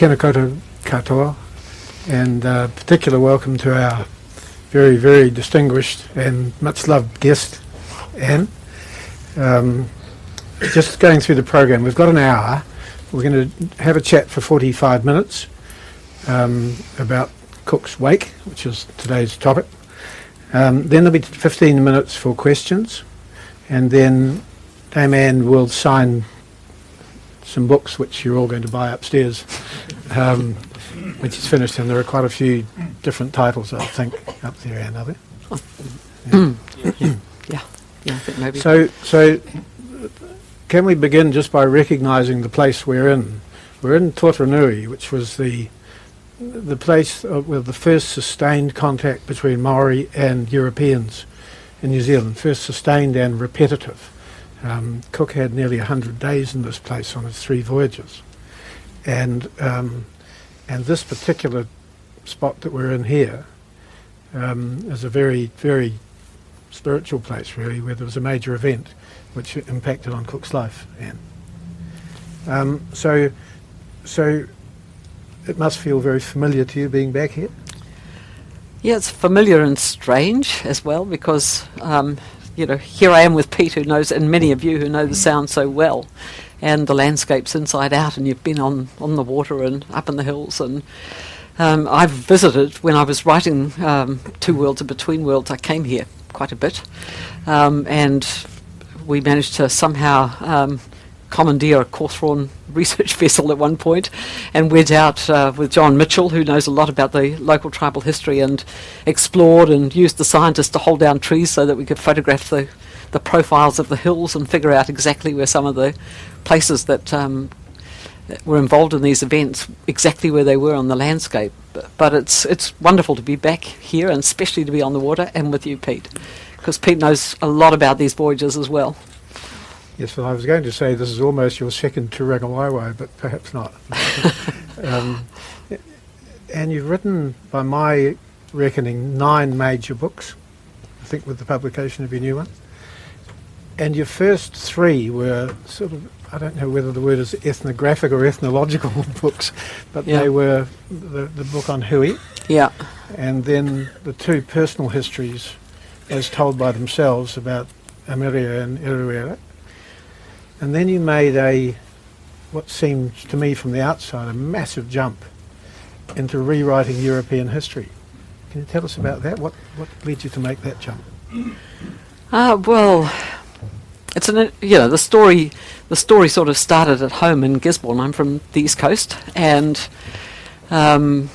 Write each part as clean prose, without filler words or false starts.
tēnā koutou katoa, and particular welcome to our very, very distinguished and much loved guest, Anne. Just going through the program, we've got an hour. We're going to have a chat for 45 minutes about Cook's Wake, which is today's topic. Then there'll be 15 minutes for questions, and then Dame Anne will sign some books which you're all going to buy upstairs when she's finished, and there are quite a few different titles, I think, up there, Anne, are there? Yeah, I think maybe. So can we begin just by recognising the place we're in? We're in Tōtaranui, which was the place with the first sustained contact between Maori and Europeans in New Zealand, first sustained and repetitive. Cook had nearly 100 days in this place on his 3 voyages. And this particular spot that we're in here is a very, very spiritual place, really, where there was a major event which impacted on Cook's life. And so it must feel very familiar to you being back here? Yeah, it's familiar and strange as well, because here I am with Pete, who knows, and many of you who know the Sound so well, and the landscapes inside out, and you've been on the water and up in the hills. And I've visited, when I was writing Two Worlds and Between Worlds, I came here quite a bit, and we managed to somehow commandeer a Cawthron research vessel at one point, and went out with John Mitchell, who knows a lot about the local tribal history, and explored and used the scientists to hold down trees so that we could photograph the profiles of the hills and figure out exactly where some of the places that were involved in these events, exactly where they were on the landscape. But it's wonderful to be back here, and especially to be on the water and with you, Pete, because Pete knows a lot about these voyages as well. Yes, well, I was going to say this is almost your second Te Rangawaiwai, but perhaps not. And you've written, by my reckoning, 9 major books, I think, with the publication of your new one. And your first 3 were sort of, I don't know whether the word is ethnographic or ethnological books, but they were the book on Hui, and then the 2 personal histories, as told by themselves, about Ameria and Eruera. And then you made what seemed to me from the outside, a massive jump into rewriting European history. Can you tell us about that? What led you to make that jump? Well, it's the story sort of started at home in Gisborne. I'm from the East Coast, and I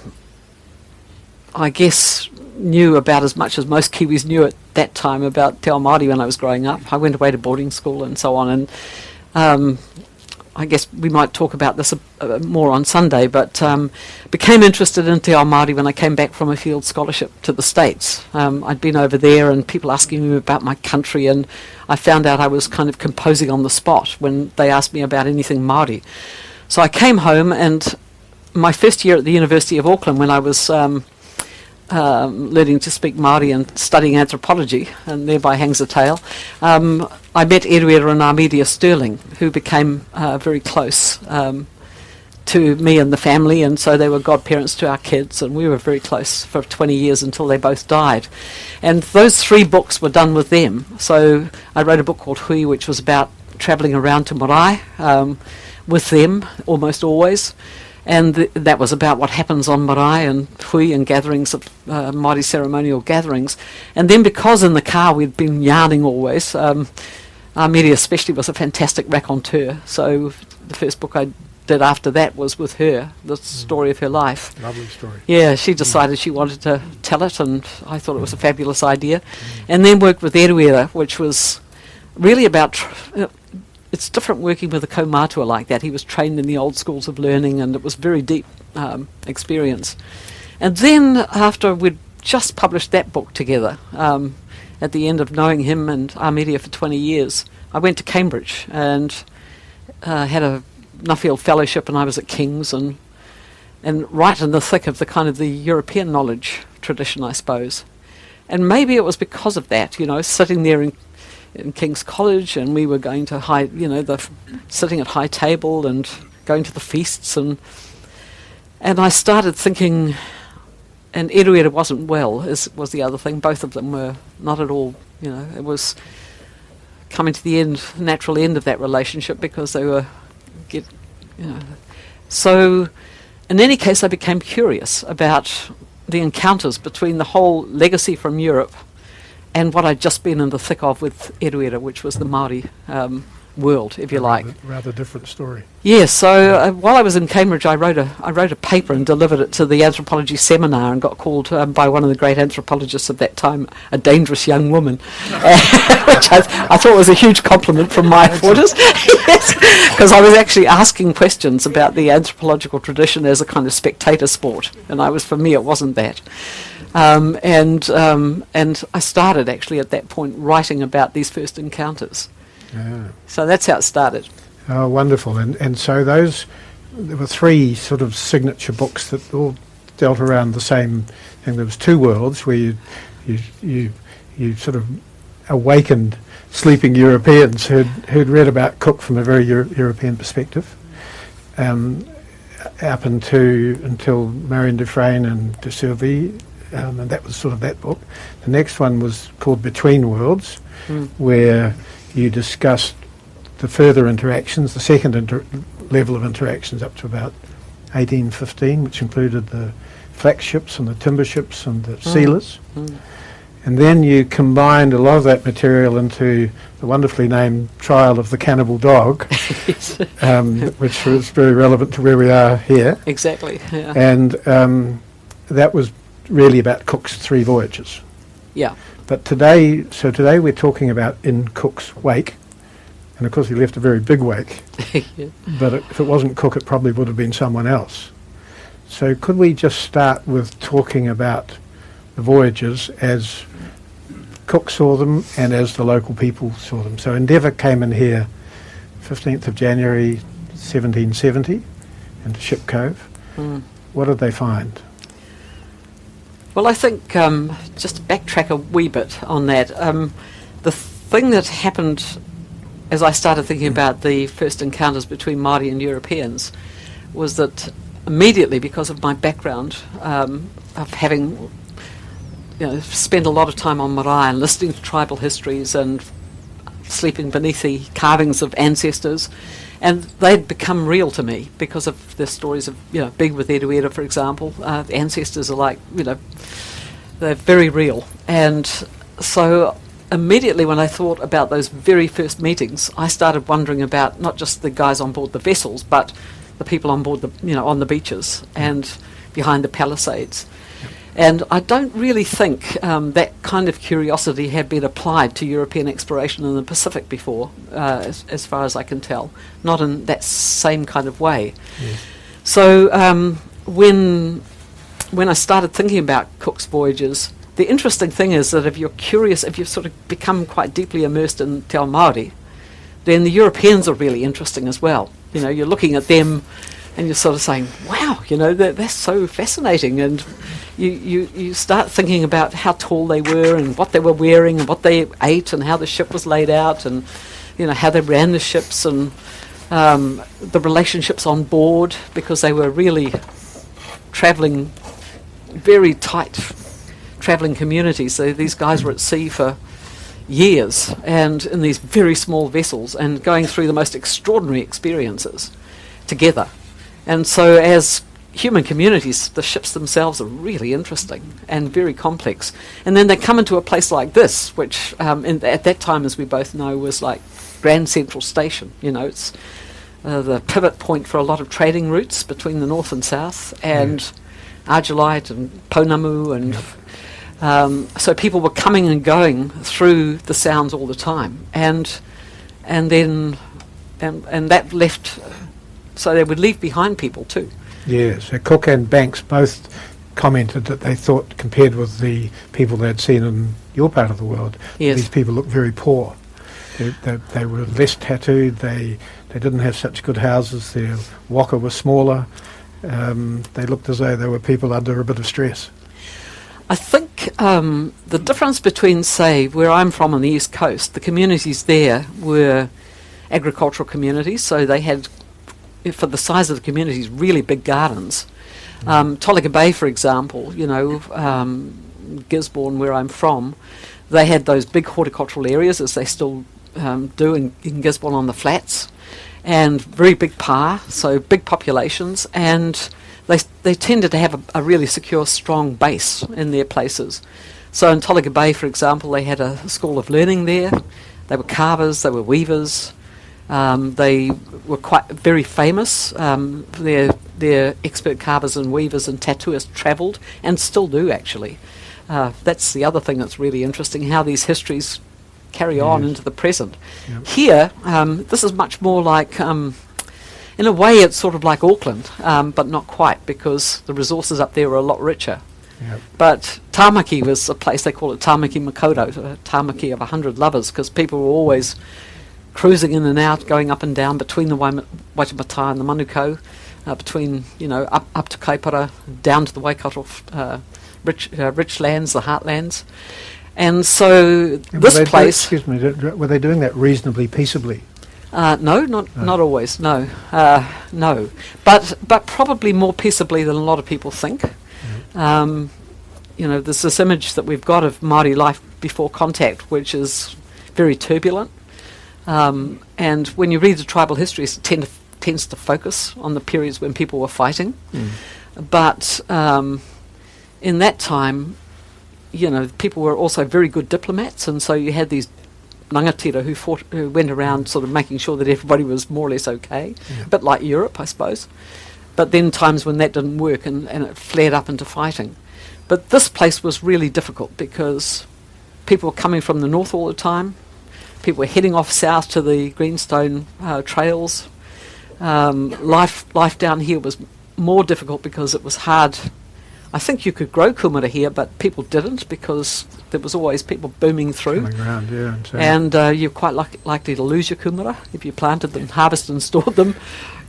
guess knew about as much as most Kiwis knew at that time about Te Ao Māori when I was growing up. I went away to boarding school and so on, and I guess we might talk about this more on Sunday, but became interested in Te Ao Māori when I came back from a field scholarship to the States. I'd been over there and people asking me about my country, and I found out I was kind of composing on the spot when they asked me about anything Māori. So I came home, and my first year at the University of Auckland, when I was learning to speak Māori and studying anthropology, and thereby hangs a tale, I met Eruera and Armedia Sterling, who became very close to me and the family, and so they were godparents to our kids, and we were very close for 20 years until they both died. And those 3 books were done with them. So I wrote a book called Hui, which was about travelling around to Marae with them almost always. And that was about what happens on marae and hui and gatherings of Māori ceremonial gatherings. And then because in the car we'd been yarning always, Armedia especially was a fantastic raconteur. So the first book I did after that was with her, the story of her life. Lovely story. Yeah, she decided she wanted to tell it, and I thought it was a fabulous idea. And then worked with Eruera, which was really about... it's different working with a kaumātua like that. He was trained in the old schools of learning, and it was very deep experience. And then after we'd just published that book together, at the end of knowing him and Armedia for 20 years, I went to Cambridge and had a Nuffield Fellowship, and I was at King's, and right in the thick of the kind of the European knowledge tradition, I suppose. And maybe it was because of that, sitting there in King's College, and we were going to sitting at high table and going to the feasts, and And I started thinking, and Eruera wasn't well, was the other thing. Both of them were not at all, it was coming to the natural end of that relationship because they were, So, in any case, I became curious about the encounters between the whole legacy from Europe and what I'd just been in the thick of with Eruera, which was the Māori world, if you like. Rather different story. Yes, so while I was in Cambridge, I wrote a paper and delivered it to the anthropology seminar and got called by one of the great anthropologists of that time a dangerous young woman, which I thought was a huge compliment from my quarters, because I was actually asking questions about the anthropological tradition as a kind of spectator sport, and for me it wasn't that. And I started actually at that point writing about these first encounters. Yeah. So that's how it started. Oh, wonderful. And so there were three sort of signature books that all dealt around the same thing. There was Two Worlds, where you sort of awakened sleeping Europeans who'd read about Cook from a very European perspective, up until Marion Dufresne and de Survey, and that was sort of that book. The next one was called Between Worlds, where you discussed the further interactions, the second level of interactions up to about 1815, which included the flax ships and the timber ships and the sealers. And then you combined a lot of that material into the wonderfully named Trial of the Cannibal Dog, which was very relevant to where we are here. Exactly. Yeah. And that was really about Cook's three voyages. Yeah. But today we're talking about in Cook's wake, and of course he left a very big wake. Yeah. But if it wasn't Cook, it probably would have been someone else. So could we just start with talking about the voyages as Cook saw them and as the local people saw them? So Endeavour came in here 15th of January 1770 into Ship Cove. What did they find? Well, I think, just to backtrack a wee bit on that, the thing that happened as I started thinking about the first encounters between Māori and Europeans was that immediately, because of my background of having spent a lot of time on marae and listening to tribal histories and sleeping beneath the carvings of ancestors, and they'd become real to me because of the stories of, Big with Eruera, for example. The ancestors are like, they're very real. And so immediately when I thought about those very first meetings, I started wondering about not just the guys on board the vessels, but the people on board on the beaches and behind the palisades. And I don't really think that kind of curiosity had been applied to European exploration in the Pacific before, as far as I can tell, not in that same kind of way. Yes. So when I started thinking about Cook's voyages, the interesting thing is that if you're curious, if you've sort of become quite deeply immersed in Te Ao Māori, then the Europeans are really interesting as well. You're looking at them and you're sort of saying, wow, that's so fascinating. And you start thinking about how tall they were and what they were wearing and what they ate and how the ship was laid out and, how they ran the ships and the relationships on board, because they were really travelling very tight travelling communities. So these guys were at sea for years and in these very small vessels and going through the most extraordinary experiences together. And so as human communities, the ships themselves are really interesting and very complex. And then they come into a place like this, which at that time, as we both know, was like Grand Central Station. It's the pivot point for a lot of trading routes between the north and south, and Argilite and Pounamu, and so people were coming and going through the sounds all the time, and that left. So they would leave behind people too. Yeah, so Cook and Banks both commented that they thought, compared with the people they'd seen in your part of the world, these people looked very poor. They were less tattooed, they didn't have such good houses, their waka was smaller, they looked as though they were people under a bit of stress. I think the difference between, say, where I'm from on the East Coast, the communities there were agricultural communities, so they had, for the size of the communities, really big gardens. Tolaga Bay, for example, Gisborne, where I'm from, they had those big horticultural areas, as they still do in Gisborne on the flats, and very big pa, so big populations, and they tended to have a really secure, strong base in their places. So in Tolaga Bay, for example, they had a school of learning there. They were carvers, they were weavers. They were very famous. Their expert carvers and weavers and tattooists travelled, and still do actually. That's the other thing that's really interesting, how these histories carry on into the present. Yep. Here, this is much more like, in a way it's sort of like Auckland, but not quite, because the resources up there are a lot richer. Yep. But Tāmaki was a place, they call it Tāmaki Makoto, a Tāmaki of 100 lovers, because people were always cruising in and out, going up and down between the Waitemata and the Manukau, between, up to Kaipara, down to the Waikato rich lands, the heartlands. And so this place... were they doing that reasonably peaceably? No, not always, no. No. But probably more peaceably than a lot of people think. There's this image that we've got of Māori life before contact, which is very turbulent. And when you read the tribal histories, it tends to focus on the periods when people were fighting. But in that time, people were also very good diplomats, and so you had these rangatira who went around sort of making sure that everybody was more or less okay, a bit like Europe, I suppose. But then times when that didn't work and it flared up into fighting. But this place was really difficult because people were coming from the north all the time. People were heading off south to the greenstone trails. Life down here was more difficult because it was hard. I think you could grow kumara here, but people didn't because there was always people booming through. Coming around, yeah. And you're quite likely to lose your kumara if you planted them, harvested and stored them.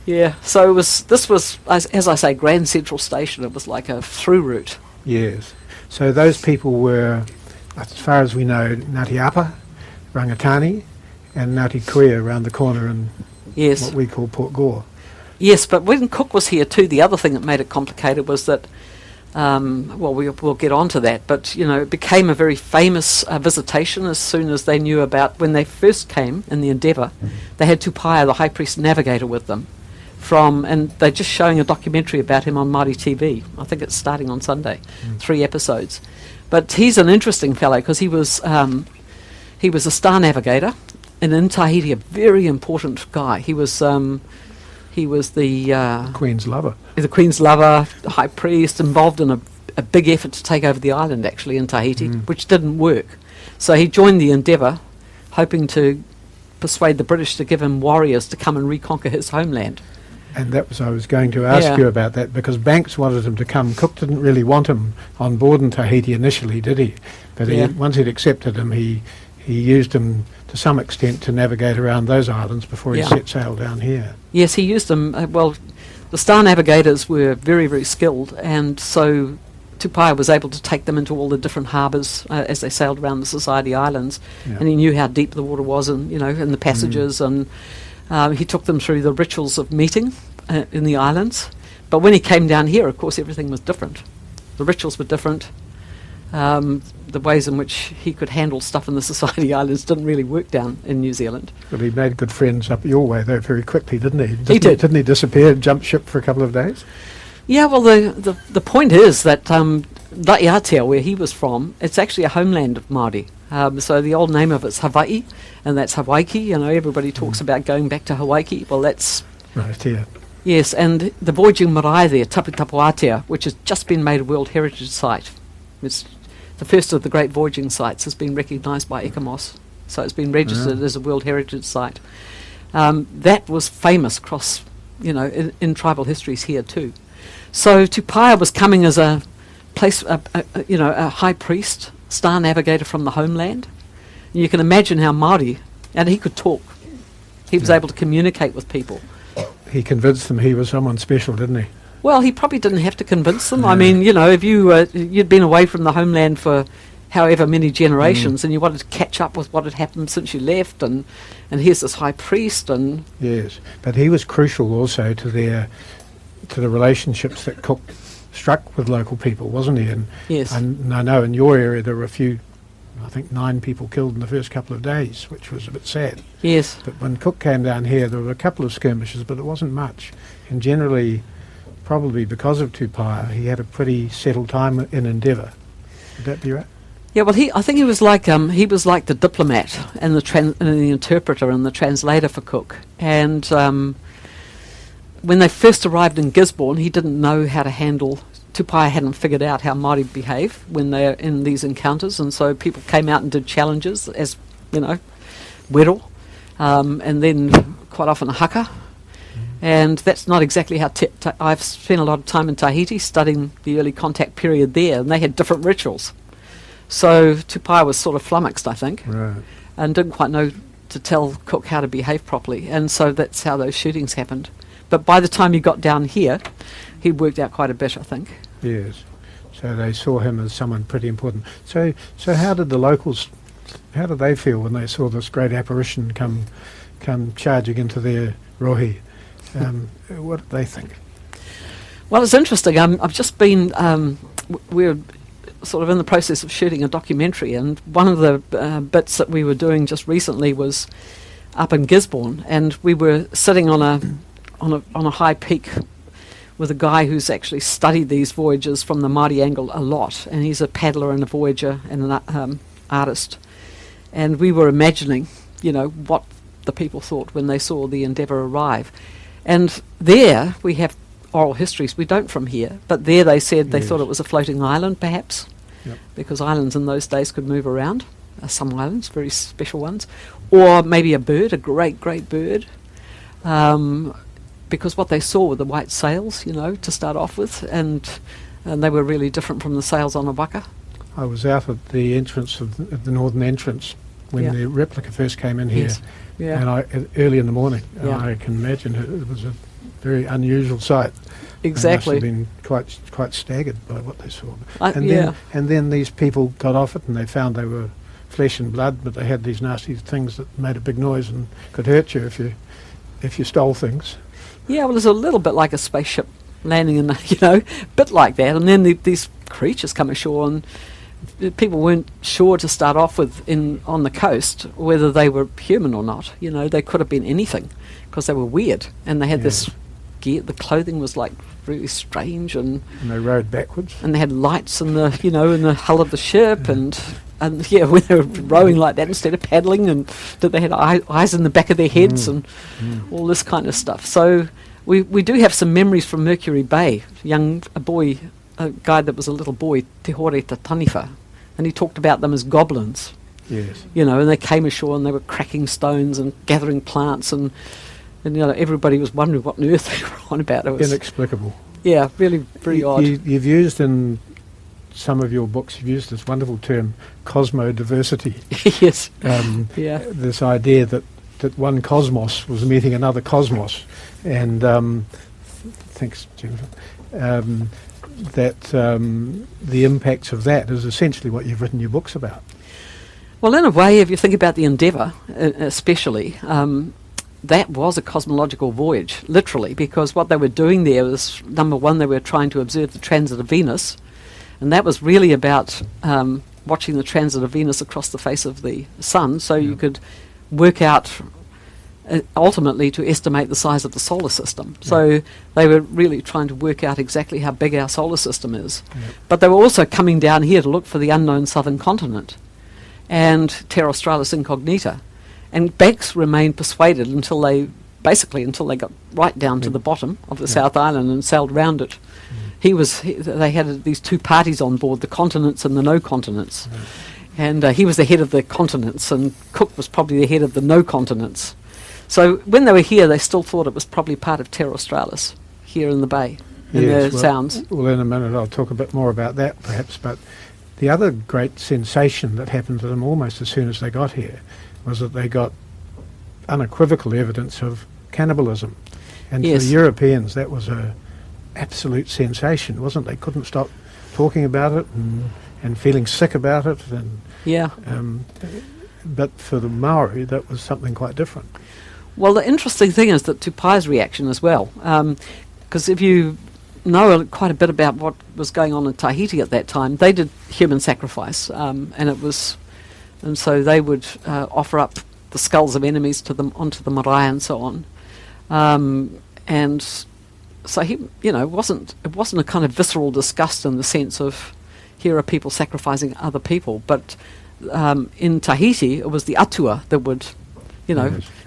Yeah, so this was, as I say, Grand Central Station. It was like a through route. Yes. So those people were, as far as we know, Ngāti Apa, Rangatani, and Ngāti Kuia around the corner in what we call Port Gore. Yes, but when Cook was here too, the other thing that made it complicated was that, we'll get on to that, but, it became a very famous visitation as soon as they knew about, when they first came in the Endeavour, they had Tupaia, the high priest navigator, with them. And they're just showing a documentary about him on Māori TV. I think it's starting on Sunday, 3 episodes. But he's an interesting fellow because he was a star navigator, and in Tahiti, a very important guy. He was the Queen's lover. The Queen's lover, high priest, involved in a big effort to take over the island, actually, in Tahiti, which didn't work. So he joined the Endeavour, hoping to persuade the British to give him warriors to come and reconquer his homeland. And that was, I was going to ask you about that, because Banks wanted him to come. Cook didn't really want him on board in Tahiti initially, did he? But once he'd accepted him, he used him to some extent to navigate around those islands before he set sail down here. Yes, he used them. The star navigators were very, very skilled, and so Tupaia was able to take them into all the different harbours as they sailed around the Society Islands, and he knew how deep the water was, and in the passages, and he took them through the rituals of meeting in the islands. But when he came down here, of course, everything was different. The rituals were different. The ways in which he could handle stuff in the Society Islands didn't really work down in New Zealand. But he made good friends up your way, though, very quickly, didn't he? He did. Didn't he disappear and jump ship for a couple of days? Yeah, well, the point is that Raiatea, where he was from, it's actually a homeland of Māori. So the old name of it's Hawaii, and that's Hawaiki. Everybody talks about going back to Hawaii. Well, that's... Right, yeah. Yes, and the voyaging marae there, Taputapuatea, which has just been made a World Heritage Site. It's the first of the great voyaging sites, has been recognised by ECOMOS. So it's been registered as a World Heritage Site. That was famous across, in tribal histories here too. So Tupaia was coming as a place, a high priest, star navigator from the homeland. And you can imagine how Māori, and he could talk. He was able to communicate with people. He convinced them he was someone special, didn't he? Well, he probably didn't have to convince them. I mean, if you'd been away from the homeland for however many generations and you wanted to catch up with what had happened since you left, and here's this high priest, and... Yes, but he was crucial also to the relationships that Cook struck with local people, wasn't he? And Yes. and I know in your area there were a few, I think 9 people killed in the first couple of days, which was a bit sad. Yes. But when Cook came down here, there were a couple of skirmishes, but it wasn't much. And generally, probably because of Tupaia, he had a pretty settled time in Endeavour. Would that be right? Yeah, well, I think he was like the diplomat and and the interpreter and the translator for Cook. And when they first arrived in Gisborne, he didn't know how to handle. Tupaia hadn't figured out how Māori behave when they're in these encounters, and so people came out and did challenges, as you know, wero, and then quite often a haka. And that's not exactly how I've spent a lot of time in Tahiti studying the early contact period there, and they had different rituals. So Tupaia was sort of flummoxed, I think, Right. and didn't quite know to tell Cook how to behave properly, and so that's how those shootings happened. But by the time he got down here, he worked out quite a bit, I think. Yes. So they saw him as someone pretty important. So how did the locals, how did they feel when they saw this great apparition come charging into their rohi? What did they think? Well, it's interesting. I've just been, we're sort of in the process of shooting a documentary, and one of the bits that we were doing just recently was up in Gisborne, and we were sitting on a high peak with a guy who's actually studied these voyages from the Māori angle a lot, and he's a paddler and a voyager and an artist. And we were imagining, you know, what the people thought when they saw the Endeavour arrive. And there we have oral histories. We don't from here, but there they said they thought it was a floating island, perhaps, because islands in those days could move around. Some islands, very special ones, or maybe a bird, a great bird. Because what they saw were the white sails, you know, to start off with, and they were really different from the sails on a waka. I was out at the entrance of the northern entrance when the replica first came in here, and early in the morning. And I can imagine it was a very unusual sight. Exactly. They must have been quite staggered by what they saw. And then these people got off it, and they found they were flesh and blood, but they had these nasty things that made a big noise and could hurt you if you stole things. Yeah, well, it's a little bit like a spaceship landing in, you know, a bit like that. And then these creatures come ashore, and people weren't sure to start off with on the coast whether they were human or not. You know, they could have been anything because they were weird, and they had this gear. The clothing was like really strange, and they rowed backwards. And they had lights in the, you know, in the hull of the ship, and when they were rowing like that instead of paddling, and that they had eyes in the back of their heads, and all this kind of stuff. So we do have some memories from Mercury Bay. A guy that was a little boy, Te Hore Te Taniwha, and he talked about them as goblins. Yes. You know, and they came ashore and they were cracking stones and gathering plants, and you know, everybody was wondering what on earth they were on about. It was inexplicable. Yeah, really very odd. You've used in some of your books, you've used this wonderful term, cosmodiversity. Yes. This idea that one cosmos was meeting another cosmos, and thanks, Jennifer. The impacts of that is essentially what you've written your books about. Well, in a way, if you think about the Endeavour, especially, that was a cosmological voyage, literally, because what they were doing there was, number one, they were trying to observe the transit of Venus, and that was really about watching the transit of Venus across the face of the sun, so you could work out, ultimately, to estimate the size of the solar system. So they were really trying to work out exactly how big our solar system is. But they were also coming down here to look for the unknown southern continent and Terra Australis Incognita. And Banks remained persuaded until they got right down to the bottom of the South Island and sailed round it. They had these two parties on board, the continents and the no continents. And he was the head of the continents, and Cook was probably the head of the no continents. So when they were here, they still thought it was probably part of Terra Australis here in the bay, in the Sounds. Well, in a minute I'll talk a bit more about that, perhaps. But the other great sensation that happened to them almost as soon as they got here was that they got unequivocal evidence of cannibalism. And for the Europeans, that was a absolute sensation, wasn't it? They couldn't stop talking about it and feeling sick about it. And but for the Maori, that was something quite different. Well, the interesting thing is that Tupaia's reaction as well, because if you know quite a bit about what was going on in Tahiti at that time. They did human sacrifice, and so they would offer up the skulls of enemies to them onto the marae and so on. And so it wasn't a kind of visceral disgust in the sense of here are people sacrificing other people, but in Tahiti it was the atua that would,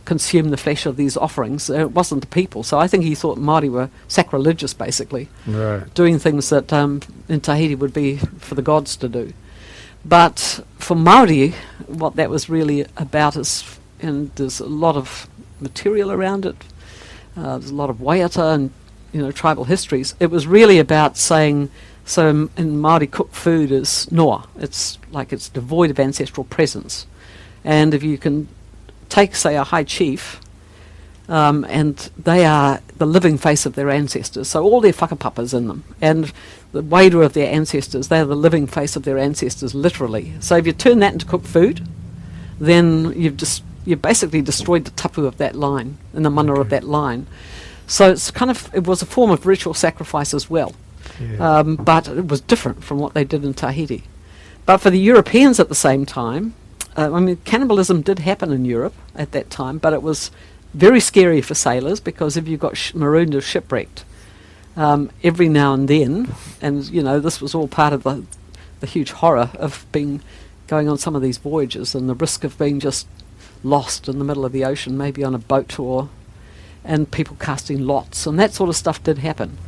consume the flesh of these offerings. It wasn't the people. So I think he thought Māori were sacrilegious, basically, doing things that in Tahiti would be for the gods to do. But for Māori, what that was really about is, and there's a lot of material around it, there's a lot of waiata and tribal histories. It was really about saying, so in Māori, cooked food is noa. It's devoid of ancestral presence. And if you can take, say, a high chief, and they are the living face of their ancestors, so all their whakapapa's in them, and the wairua of their ancestors, they're the living face of their ancestors, literally. So if you turn that into cooked food, then you've basically destroyed the tapu of that line, and the mana of that line. So it was a form of ritual sacrifice as well. Yeah. But it was different from what they did in Tahiti. But for the Europeans at the same time, cannibalism did happen in Europe at that time, but it was very scary for sailors, because if you got marooned or shipwrecked every now and then, and this was all part of the huge horror of going on some of these voyages and the risk of being just lost in the middle of the ocean, maybe on a boat, and people casting lots, and that sort of stuff did happen.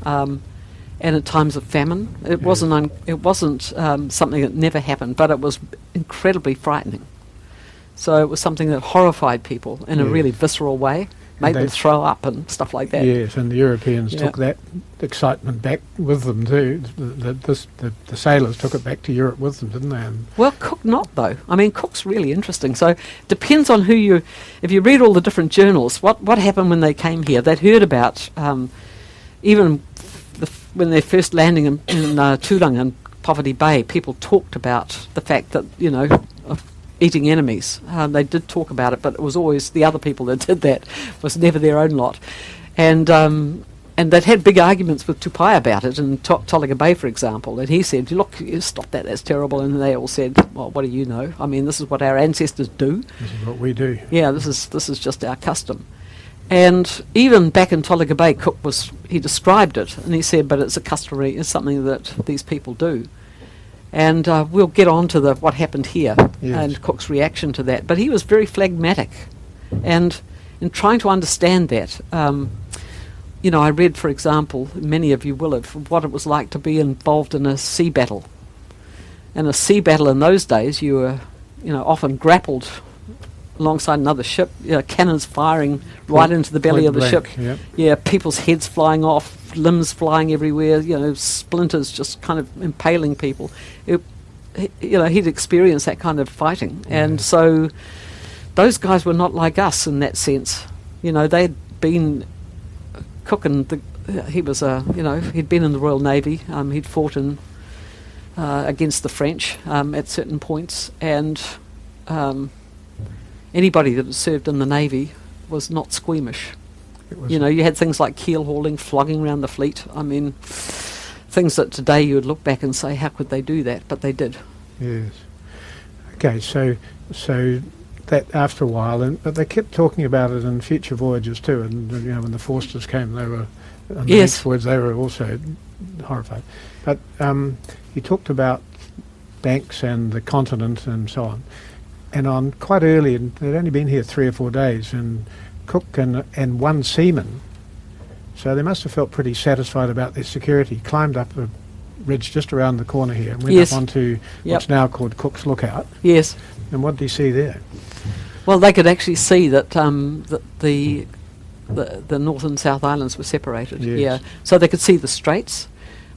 And at times of famine, it wasn't something that never happened, but it was incredibly frightening. So it was something that horrified people in a really visceral way, made them throw up and stuff like that. Yes, and the Europeans took that excitement back with them too. The sailors took it back to Europe with them, didn't they? And well, Cook not, though. Cook's really interesting. So it depends on if you read all the different journals, what happened when they came here. They'd heard about, even when they're first landing in Tūranga and Poverty Bay, people talked about the fact that, of eating enemies. They did talk about it, but it was always the other people that did that. It was never their own lot. And they'd had big arguments with Tupai about it, in Tolaga Bay, for example. And he said, look, you stop that, that's terrible. And they all said, well, what do you know? This is what our ancestors do. This is what we do. Yeah, this is just our custom. And even back in Tolaga Bay, Cook he described it, and he said, but it's it's something that these people do. And we'll get on to what happened here and Cook's reaction to that. But he was very phlegmatic. And in trying to understand that, I read, for example, many of you will have, what it was like to be involved in a sea battle. And a sea battle in those days, you were, often grappled alongside another ship, cannons firing right into the belly of the ship. Yep. Yeah, people's heads flying off, limbs flying everywhere, splinters just kind of impaling people. He'd experienced that kind of fighting. Yeah. And so those guys were not like us in that sense. They'd been cooking. He was he'd been in the Royal Navy. He'd fought against the French at certain points, and anybody that had served in the Navy was not squeamish. You had things like keel hauling, flogging around the fleet. Things that today you would look back and say, how could they do that? But they did. Yes. Okay, so that after a while, but they kept talking about it in future voyages too. And when the Forsters came, they were on the next voyage, they were also horrified. But you talked about Banks and the continent and so on. And on quite early, and they'd only been here 3 or 4 days, and Cook and one seaman, so they must have felt pretty satisfied about their security, climbed up a ridge just around the corner here and went up onto what's now called Cook's Lookout. Yes. And what did he see there? Well, they could actually see that the North and South Islands were separated. Yes. Yeah. So they could see the straits.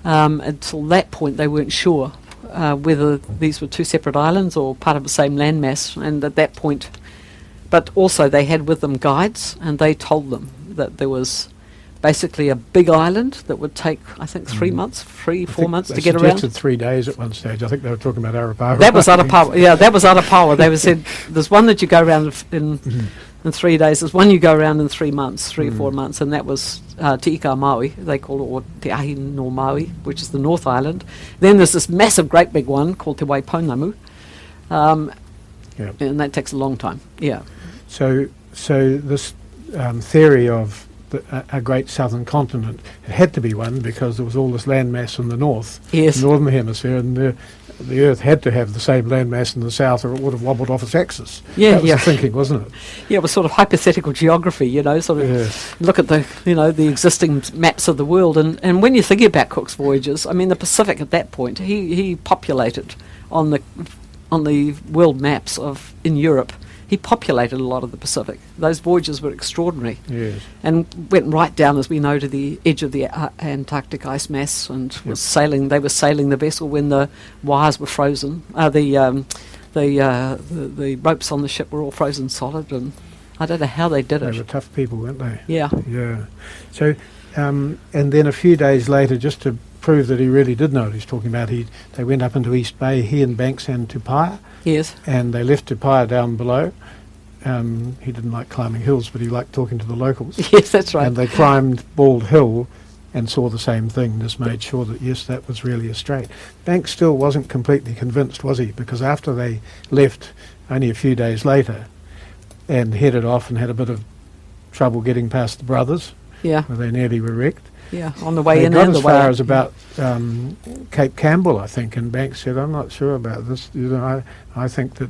Until that point, they weren't sure whether these were two separate islands or part of the same landmass. And at that point, but also they had with them guides, and they told them that there was basically a big island that would take, I think, 4 months to get around. They suggested 3 days at one stage. I think they were talking about Arapawa. That was Arapawa. Yeah, that was Arapawa. They said there's one that you go around in in 3 days. There's one you go around in 3 months, 3 or 4 months, and that was Te Ika Maui, they call it, or Te Ahi no Maui, which is the North Island. Then there's this massive, great big one called Te Waipounamu, and that takes a long time. Yeah. So this theory of a great southern continent, it had to be one because there was all this landmass in the north, Yes. northern hemisphere, and the Earth had to have the same landmass in the south, or it would have wobbled off its axis. Yeah, that was yeah. the thinking, wasn't it? Yeah, it was sort of hypothetical geography, sort of Yes. look at the existing maps of the world. And when you're thinking about Cook's voyages, I mean, the Pacific at that point, he populated on the world maps in Europe. He populated a lot of the Pacific. Those voyages were extraordinary. Yes. And went right down, as we know, to the edge of the Antarctic ice mass, and was sailing. They were sailing the vessel when the wires were frozen. The ropes on the ship were all frozen solid, and I don't know how they did They it. were tough people, weren't they? Yeah. Yeah. So, and then a few days later, just to prove that he really did know what he's talking about, they went up into East Bay, he and Banks and Tupaia, Yes. and they left Tupaia down below. He didn't like climbing hills, but he liked talking to the locals. Yes, that's right. And they climbed Bald Hill and saw the same thing, just made sure that, yes, that was really a strait. Banks still wasn't completely convinced, was he? Because after they left only a few days later and headed off and had a bit of trouble getting past the brothers, Yeah. where they nearly were wrecked, Yeah. On the way they in got and the as way far out. as about Cape Campbell, I think, and Banks said, "I'm not sure about this. I think that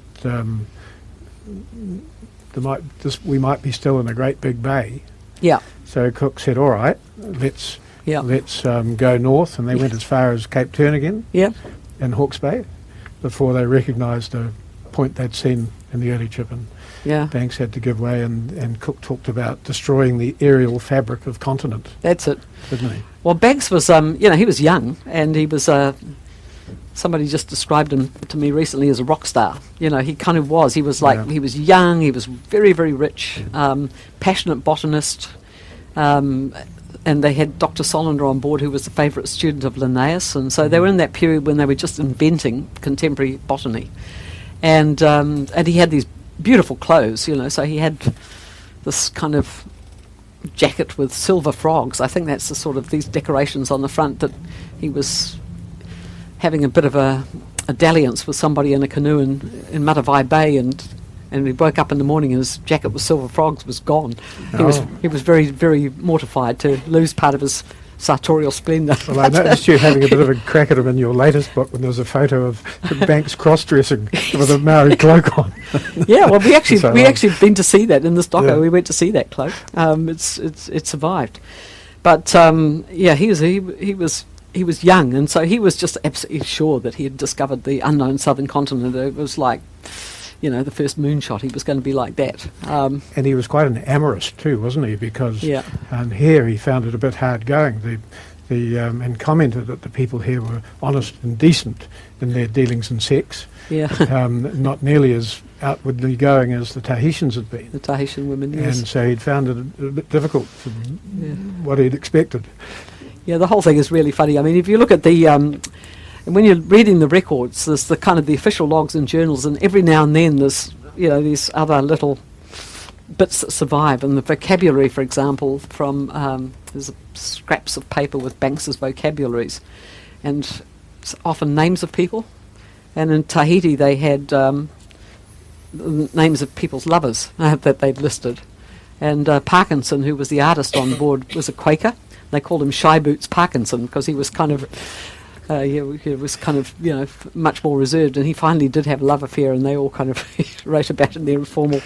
we might be still in a great big bay." Yeah. So Cook said, "All right, let's Yeah. go north," and they went as far as Cape Turnagain Yeah. and Hawke's Bay before they recognised a point they'd seen in the early trip, and Yeah. Banks had to give way, and Cook talked about destroying the aerial fabric of continent, That's it. didn't he? Well, Banks was, he was young, and he was, somebody just described him to me recently as a rock star. He kind of was. He was like, Yeah. he was young, he was very, very rich, passionate botanist, and they had Dr. Solander on board, who was the favourite student of Linnaeus, and so they were in that period when they were just inventing contemporary botany. And he had these beautiful clothes, so he had this kind of jacket with silver frogs. I think that's the sort of these decorations on the front, that he was having a bit of a dalliance with somebody in a canoe in Matavai Bay, and he woke up in the morning and his jacket with silver frogs was gone. He was very, very mortified to lose part of his sartorial splendour. Well, I noticed you having a bit of a crack at him in your latest book when there was a photo of Banks cross-dressing with a Maori cloak on. Yeah, well, we actually So, been to see that in this doco. Yeah. We went to see that cloak. It survived, but he was young, and so he was just absolutely sure that he had discovered the unknown southern continent. It was like, the first moonshot. He was going to be like that. And he was quite an amorist too, wasn't he? Because Yeah. here he found it a bit hard going. And commented that the people here were honest and decent in their dealings in sex, Yeah, not nearly as outwardly going as the Tahitians had been. the Tahitian women. Yes. And so he'd found it a bit difficult for Yeah. what he'd expected. Yeah, the whole thing is really funny. I mean, if you look at when you're reading the records, there's the kind of the official logs and journals, and every now and then there's, these other little bits that survive. And the vocabulary, for example, from there's scraps of paper with Banks's vocabularies, and it's often names of people. And in Tahiti, they had names of people's lovers that they'd listed. And Parkinson, who was the artist on board, was a Quaker. They called him Shy Boots Parkinson because he was kind of, much more reserved. And he finally did have a love affair, and they all kind of wrote about it in their informal.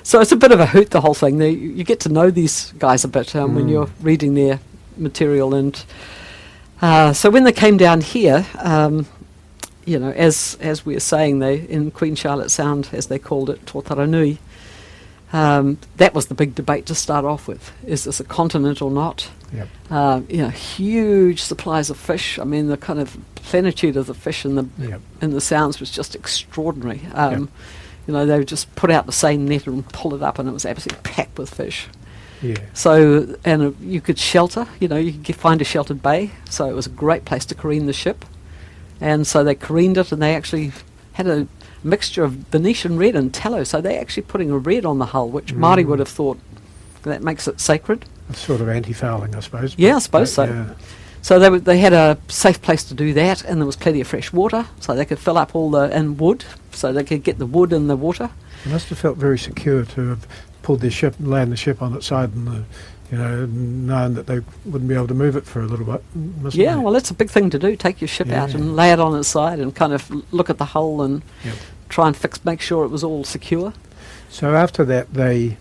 So it's a bit of a hoot, the whole thing. You get to know these guys a bit when you're reading their material. And so when they came down here, as we were saying, they in Queen Charlotte Sound, as they called it, Tōtaranui, that was the big debate to start off with. Is this a continent or not? Yep. Huge supplies of fish. I mean, the kind of plenitude of the fish in the sounds was just extraordinary. They would just put out the same net and pull it up, and it was absolutely packed with fish. Yeah. So, and you could shelter. You could find a sheltered bay. So it was a great place to careen the ship. And so they careened it, and they actually had mixture of Venetian red and tallow. So they're actually putting a red on the hull, which Māori would have thought that makes it sacred. It's sort of anti-fouling, I suppose. Yeah, I suppose so. Yeah. So they had a safe place to do that, and there was plenty of fresh water, so they could fill up and wood, so they could get the wood and the water. It must have felt very secure to have pulled their ship, land the ship on its side, and known that they wouldn't be able to move it for a little bit. Mustn't Yeah, they? well, that's a big thing to do. Take your ship out Yeah. and lay it on its side, and kind of look at the hull and Yep. try and make sure it was all secure. So after that, they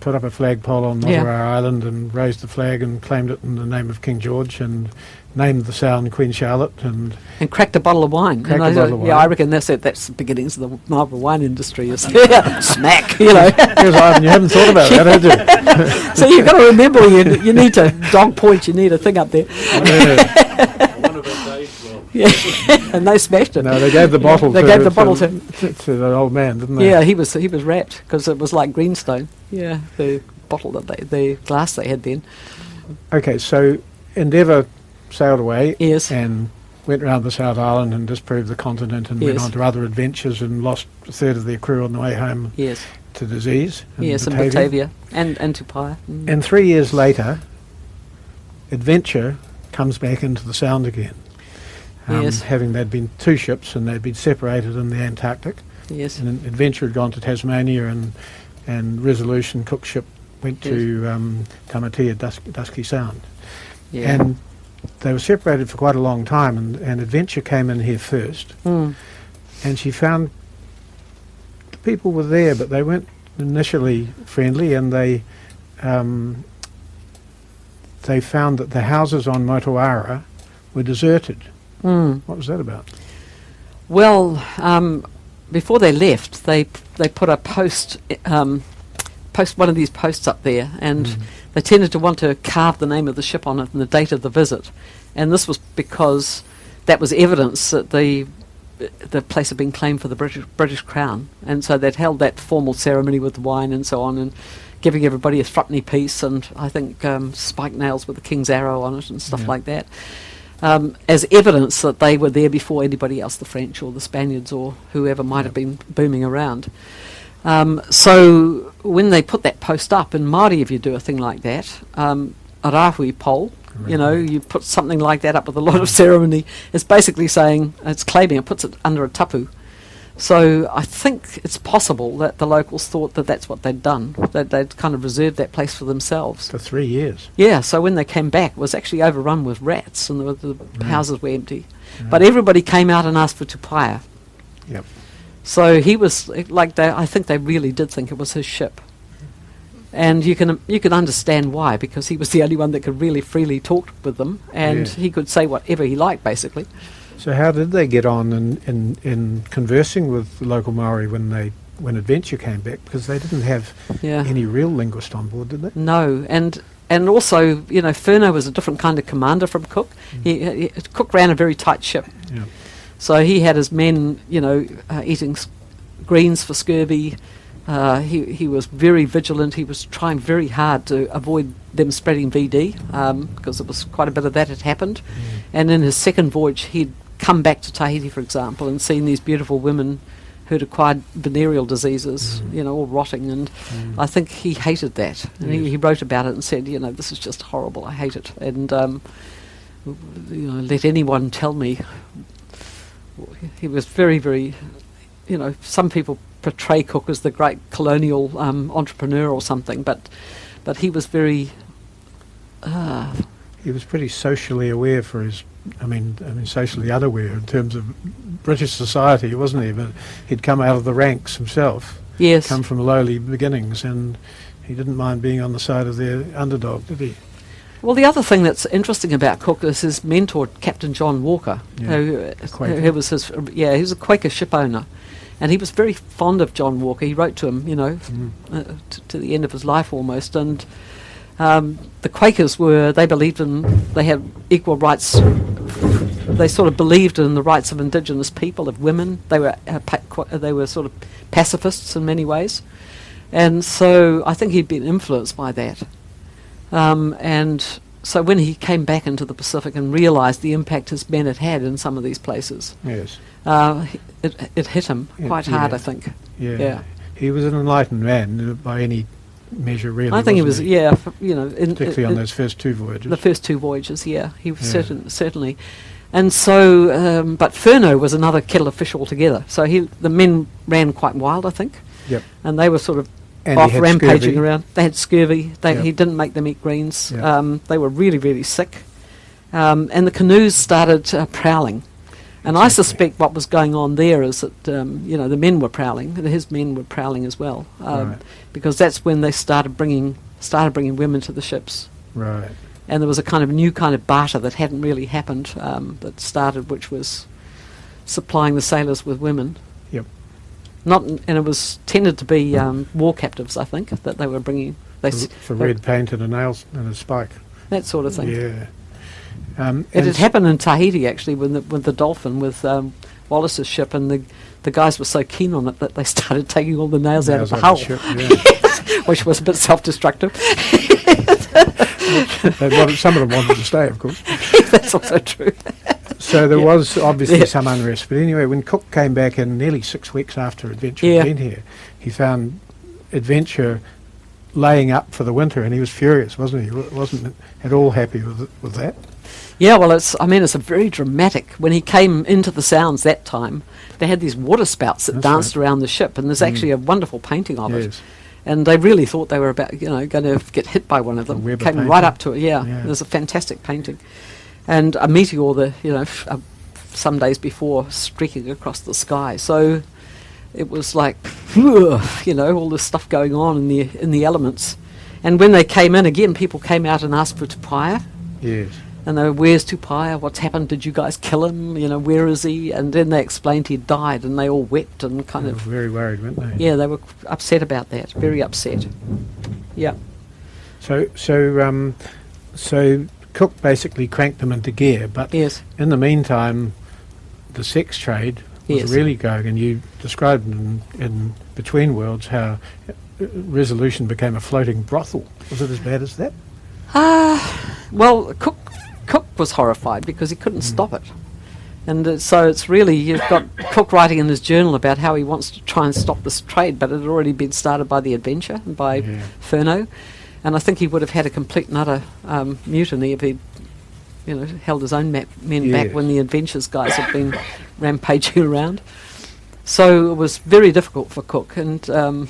put up a flagpole on Yeah. Marlborough Island and raised the flag and claimed it in the name of King George and named the Sound Queen Charlotte and And cracked a bottle of wine. Cracked And a I bottle of Yeah, wine. I reckon that's the beginnings of the Marlborough wine industry. Is smack, you know. here's Ivan, you haven't thought about that, have you? So you've got to remember you need to dog point. You need a thing up there. Yeah. One of our days, well, Yeah, and they smashed it. No, they gave the bottle. They to, gave the bottle to the old man, didn't they? Yeah, he was wrapped because it was like greenstone. Yeah, the bottle the glass they had then. Okay, so Endeavour sailed away. Yes. And went round the South Island and disproved the continent and went Yes. on to other adventures and lost a third of their crew on the way home Yes, to disease. yes, in Batavia and Tupaia. And 3 years later, Adventure comes back into the Sound again. Yes. Having they'd been two ships and they'd been separated in the Antarctic. Yes, And Adventure had gone to Tasmania and Resolution, Cook's ship, went to Tamatea, Dusky Sound. yeah. And they were separated for quite a long time, and Adventure came in here first. Mm. And she found people were there, but they weren't initially friendly, and they found that the houses on Motuara were deserted. Mm. What was that about? Well, before they left, they put a post one of these posts up there, and they tended to want to carve the name of the ship on it and the date of the visit, and this was because that was evidence that the place had been claimed for the British Crown, and so they'd held that formal ceremony with the wine and so on, and giving everybody a threepenny piece, and I think spike nails with the King's arrow on it and stuff Yeah. like that. As evidence that they were there before anybody else, the French or the Spaniards or whoever might have been booming around. So when they put that post up, in Māori if you do a thing like that, a rahui pole, you know, you put something like that up with a lot of ceremony, it's basically saying, it's claiming, it puts it under a tapu. So I think it's possible that the locals thought that that's what they'd done, that they'd kind of reserved that place for themselves. For 3 years. Yeah, so when they came back, it was actually overrun with rats and the houses were empty. But everybody came out and asked for Tupaia. Yep. So he was like, I think they really did think it was his ship. And you can understand why, because he was the only one that could really freely talk with them, and Yeah. he could say whatever he liked, basically. So how did they get on in conversing with the local Maori when Adventure came back? Because they didn't have Yeah. any real linguist on board, did they? No, and also, you know, Furno was a different kind of commander from Cook. Cook ran a very tight ship. Yeah. So he had his men, you know, eating greens for scurvy. He was very vigilant. He was trying very hard to avoid them spreading VD because there was quite a bit of that had happened. And in his second voyage, he'd come back to Tahiti, for example, and seen these beautiful women who'd acquired venereal diseases, you know, all rotting. And I think he hated that. And he wrote about it and said, you know, this is just horrible. I hate it. And, you know, let anyone tell me. He was very, very, you know, some people portray Cook as the great colonial entrepreneur or something, but he was very... He was pretty socially aware for his, I mean, socially unaware in terms of British society, wasn't he? But he'd come out of the ranks himself, Yes. come from lowly beginnings, and he didn't mind being on the side of the underdog, did he? Well, the other thing that's interesting about Cook is his mentor, Captain John Walker, Yeah, Quaker. who was his, he was a Quaker ship owner, and he was very fond of John Walker. He wrote to him, you know, to the end of his life almost, and the Quakers they believed they had equal rights. They sort of believed in the rights of indigenous people, of women. They were sort of pacifists in many ways, and so I think he'd been influenced by that. And so when he came back into the Pacific and realised the impact his men had had in some of these places, Yes. it hit him quite hard, I think. Yeah. Yeah. He was an enlightened man by any measure, really. I think he was, wasn't yeah, particularly on those first two voyages. the first two voyages, yeah, he was certainly. And so, but Furneaux was another kettle of fish altogether. So the men ran quite wild, I think. Yep. And they were sort of And he off had rampaging scurvy. around. They had scurvy. Yep. He didn't make them eat greens. Yep. They were really, really sick. And the canoes started prowling. And I Exactly. suspect what was going on there is that, the men were prowling. His men were prowling as well. Right. Because that's when they started bringing women to the ships. Right. And there was a kind of new kind of barter that hadn't really happened that started, which was supplying the sailors with women. Yep. And it was tended to be war captives, I think, that they were bringing. For red paint and a nail and a spike. That sort of thing. Yeah. It had happened in Tahiti actually with the Dolphin, with Wallace's ship, and the guys were so keen on it that they started taking all the nails out of the hull, ship, yeah. which was a bit self-destructive. Some of them wanted to stay, of course. That's also true. So there Yeah. was obviously Yeah. some unrest. But anyway, when Cook came back in nearly 6 weeks after Adventure Yeah. had been here, he found Adventure laying up for the winter, and he was furious, wasn't he? Wasn't at all happy with that. Yeah, well, it's a very dramatic. When he came into the Sounds that time, they had these water spouts that That's danced right. around the ship, and there's actually a wonderful painting of it. Yes. And they really thought they were about, going to get hit by one of them. Weber Came painting. right up to it, yeah. Yeah. There's a fantastic painting. And a meteor, some days before, streaking across the sky. So it was like, all this stuff going on in the elements. And when they came in again, people came out and asked for Tupaia. Yes. And they were, where's Tupaia? What's happened? Did you guys kill him? Where is he? And then they explained he died, and they all wept and kind They were of... very worried, weren't they? Yeah, they were upset about that. Very upset. Yeah. So Cook basically cranked them into gear, but Yes. in the meantime, the sex trade was Yes. really going, and you described in Between Worlds how Resolution became a floating brothel. Was it as bad as that? Well, Cook was horrified because he couldn't stop it. And so it's really, you've got Cook writing in his journal about how he wants to try and stop this trade, but it had already been started by the Adventure and by Furneaux. And I think he would have had a complete and utter mutiny if he'd held his own men back Yes. when the Adventures guys had been rampaging around. So it was very difficult for Cook, and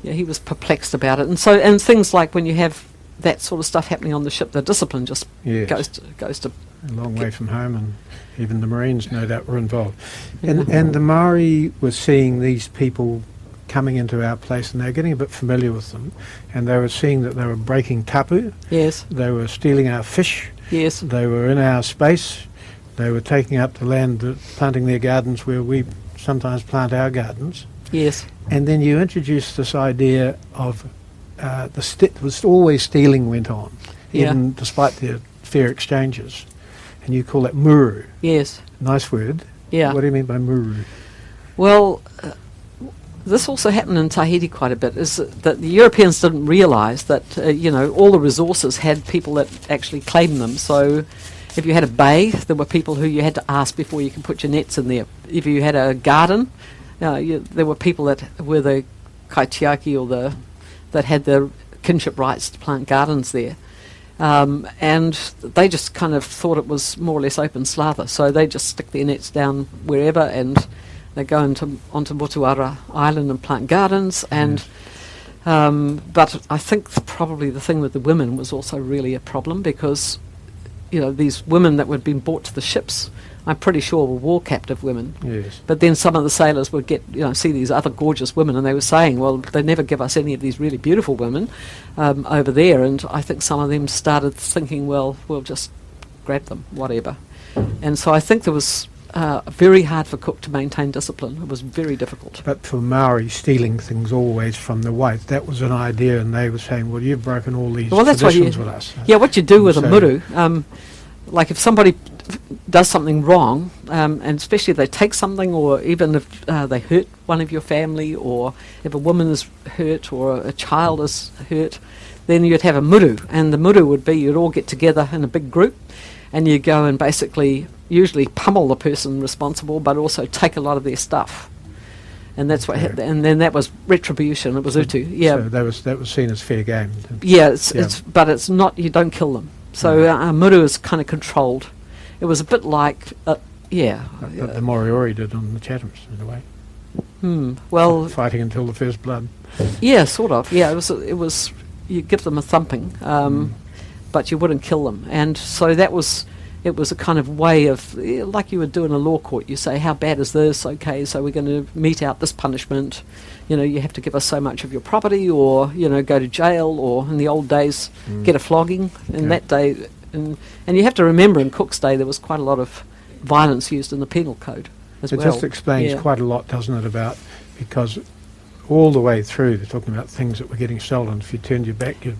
he was perplexed about it. And things like when you have that sort of stuff happening on the ship, the discipline just Yes. goes to A long way from home, and even the Marines, no doubt, were involved. And the Maori were seeing these people coming into our place, and they were getting a bit familiar with them, and they were seeing that they were breaking tapu, Yes, they were stealing our fish, yes, they were in our space, they were taking up the land, planting their gardens where we sometimes plant our gardens. yes, And then you introduced this idea of was always stealing went on, Yeah. even despite the fair exchanges. And you call that muru. yes, Nice word. yeah. What do you mean by muru? Well, this also happened in Tahiti quite a bit, is that the Europeans didn't realise that, all the resources had people that actually claimed them. So if you had a bay, there were people who you had to ask before you could put your nets in there. If you had a garden, there were people that were the kaitiaki or that had the kinship rights to plant gardens there. And they just kind of thought it was more or less open slather. So they just stick their nets down wherever, and they go onto Motuara Island and plant gardens. And but I think probably the thing with the women was also really a problem, because these women that had been brought to the ships, I'm pretty sure were war captive women. Yes. But then some of the sailors would see these other gorgeous women, and they were saying, well, they never give us any of these really beautiful women over there. And I think some of them started thinking, well, we'll just grab them, whatever. And so I think there was very hard for Cook to maintain discipline. It was very difficult. But for Maori, stealing things always from the white, that was an idea, and they were saying, well, you've broken all these That's what traditions with us. Yeah, what you do with a So- muru, like if somebody does something wrong, and especially if they take something, or even if they hurt one of your family, or if a woman is hurt or a child is hurt, then you'd have a muru, and the muru would be you'd all get together in a big group, and you'd go and basically usually pummel the person responsible, but also take a lot of their stuff. And that's what, and then that was retribution. It was utu. Yeah, So that was seen as fair game. yeah. But it's not. You don't kill them. So muru is kind of controlled. It was a bit like, But the Moriori did on the Chathams in a way. Well, Fighting until the first blood. yeah, sort of. Yeah, it was. You give them a thumping, but you wouldn't kill them, and so that was. It was a kind of way of, like you would do in a law court. You say, how bad is this? Okay, so we're going to mete out this punishment. You know, you have to give us so much of your property, or, you know, go to jail, or in the old days, get a flogging. In that day, and you have to remember in Cook's day, there was quite a lot of violence used in the penal code as well. It just explains quite a lot, doesn't it, about, because all the way through they're talking about things that were getting stolen. If you turned your back, your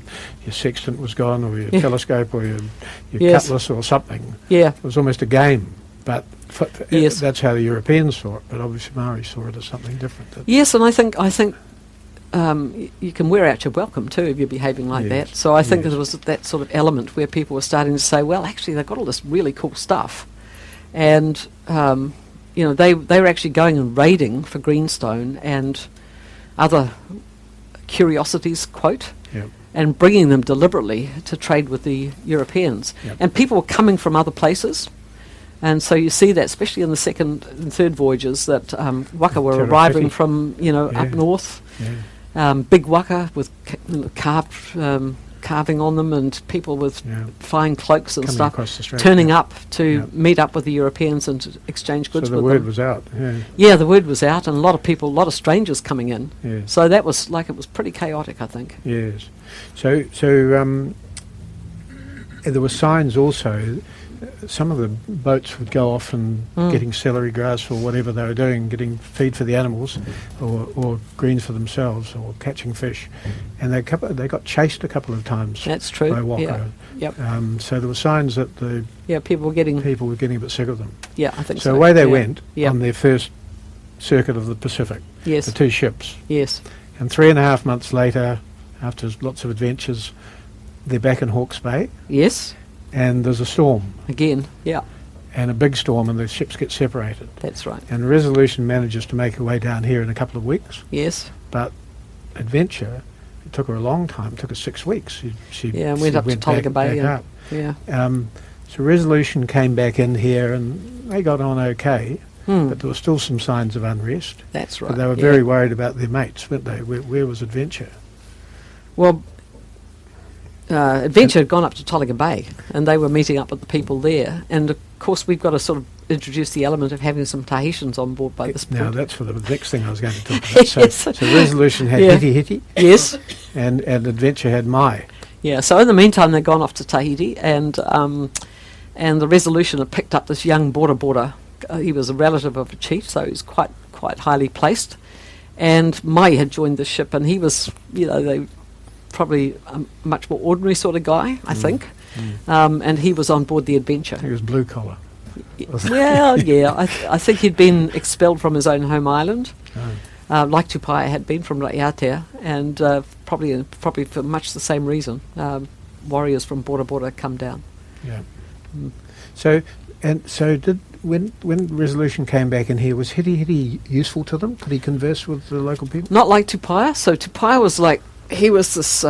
sextant was gone, or your telescope, or your cutlass, or something. Yeah, it was almost a game. But that's how the Europeans saw it. But obviously Maori saw it as something different. Yes, and I think you can wear out your welcome too if you're behaving like that. So I think there was that sort of element where people were starting to say, well, actually they've got all this really cool stuff, and you know, they were actually going and raiding for greenstone and other curiosities, quote, and bringing them deliberately to trade with the Europeans. And people were coming from other places, and so you see that, especially in the second and third voyages, that waka were arriving from, you know, up north, big waka with carved carving on them, and people with flying cloaks and coming stuff turning up to meet up with the Europeans and to exchange goods with them. So the word was out. Yeah, the word was out, and a lot of people, a lot of strangers coming in. So that was like, it was pretty chaotic, I think. Yes. So there were signs also. Some of the boats would go off and getting celery grass or whatever they were doing, getting feed for the animals, or greens for themselves, or catching fish, and they got chased a couple of times. That's true. By waka. So there were signs that people were getting a bit sick of them. Yeah, I think so. So away they went on their first circuit of the Pacific. Yes. The two ships. Yes. And 3.5 months later, after lots of adventures, they're back in Hawke's Bay. Yes. And there's a storm. Again, And a big storm, and the ships get separated. That's right. And Resolution manages to make her way down here in a couple of weeks. Yes. But Adventure, it took her a long time. It took her 6 weeks. She went up to Tolaga Bay. Back up. So Resolution came back in here, and they got on okay. But there were still some signs of unrest. That's right. But they were very worried about their mates, weren't they? Where was Adventure? Well, Adventure had gone up to Tolaga Bay, and they were meeting up with the people there. And of course, we've got to sort of introduce the element of having some Tahitians on board by this point. Now, that's for the next thing I was going to talk about. So Resolution had Hiti. Yes. and Adventure had Mai. Yeah. So in the meantime, they'd gone off to Tahiti, and the Resolution had picked up this young border. He was a relative of a chief, so he was quite highly placed. And Mai had joined the ship, and he was, probably a much more ordinary sort of guy, I think. And he was on board the Adventure. He was blue collar. Well, I think he'd been expelled from his own home island, like Tupaia had been from Raiatea, and probably for much the same reason. Warriors from Border come down. Yeah. So when Resolution came back in here, was Hiti useful to them? Could he converse with the local people? Not like Tupaia. So Tupaia was like, he was this,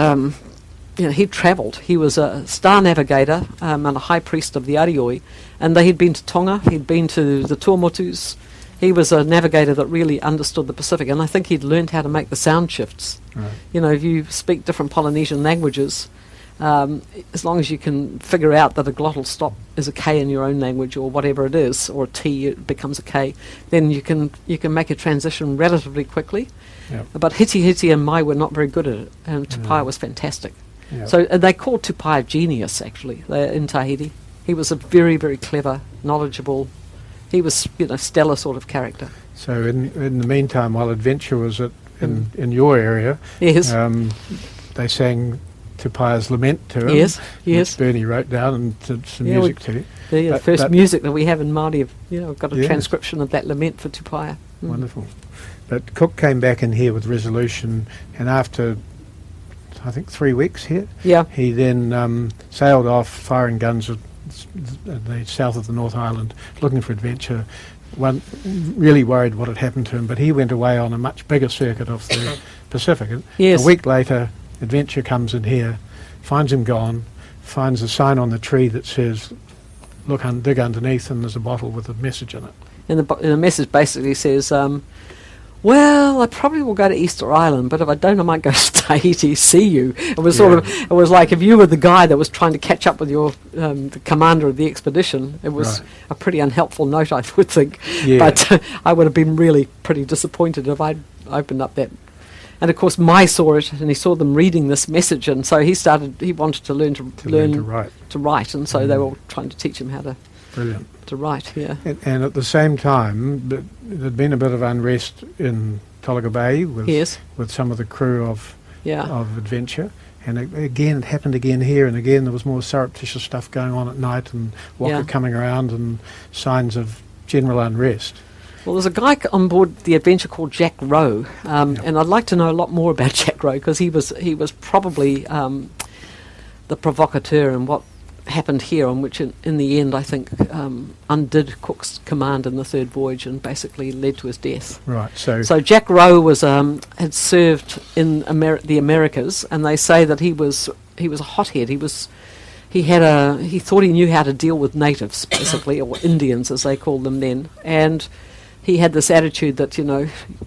he travelled. He was a star navigator and a high priest of the Arioi, and he'd been to Tonga, he'd been to the Tuamotus. He was a navigator that really understood the Pacific, and I think he'd learned how to make the sound shifts. Right. If you speak different Polynesian languages, as long as you can figure out that a glottal stop is a K in your own language, or whatever it is, or a T it becomes a K, then you can make a transition relatively quickly. Yep. But Hiti and Mai were not very good at it, and Tupaia was fantastic. Yep. So they called Tupaia genius, actually, in Tahiti. He was a very, very clever, knowledgeable, he was, stellar sort of character. So in the meantime, while Adventure was in your area, yes, they sang Tupaia's Lament to him. Yes. Which Bernie wrote down and did some music to. The first music that we have in Māori, I've got a transcription of that lament for Tupaia. Wonderful. But Cook came back in here with Resolution, and after I think, 3 weeks here. Yeah. He then sailed off, firing guns at the south of the North Island, looking for adventure. Really worried what had happened to him, but he went away on a much bigger circuit of the Pacific. Yes. A week later, adventure comes in here, finds him gone, finds a sign on the tree that says, look, dig underneath, and there's a bottle with a message in it. And the message basically says, well, I probably will go to Easter Island, but if I don't, I might go to Tahiti, see you. It was sort of, it was like if you were the guy that was trying to catch up with your, the commander of the expedition, it was a pretty unhelpful note, I would think. Yeah. But I would have been really pretty disappointed if I'd opened up that. And of course, Mai saw it, and he saw them reading this message, and so he wanted to learn to write, and so they were all trying to teach him how to Brilliant. To write, yeah. And at the same time, there'd been a bit of unrest in Tolaga Bay with some of the crew of Adventure. And it happened again here, and again there was more surreptitious stuff going on at night, and Waka coming around, and signs of general unrest. Well, there's a guy on board the Adventure called Jack Rowe, and I'd like to know a lot more about Jack Rowe, because he was probably the provocateur in what happened here, on which in the end I think undid Cook's command in the third voyage and basically led to his death. Right. So Jack Rowe was had served in the Americas, and they say that he was a hothead. He thought he knew how to deal with natives, basically, or Indians as they called them then, and he had this attitude that,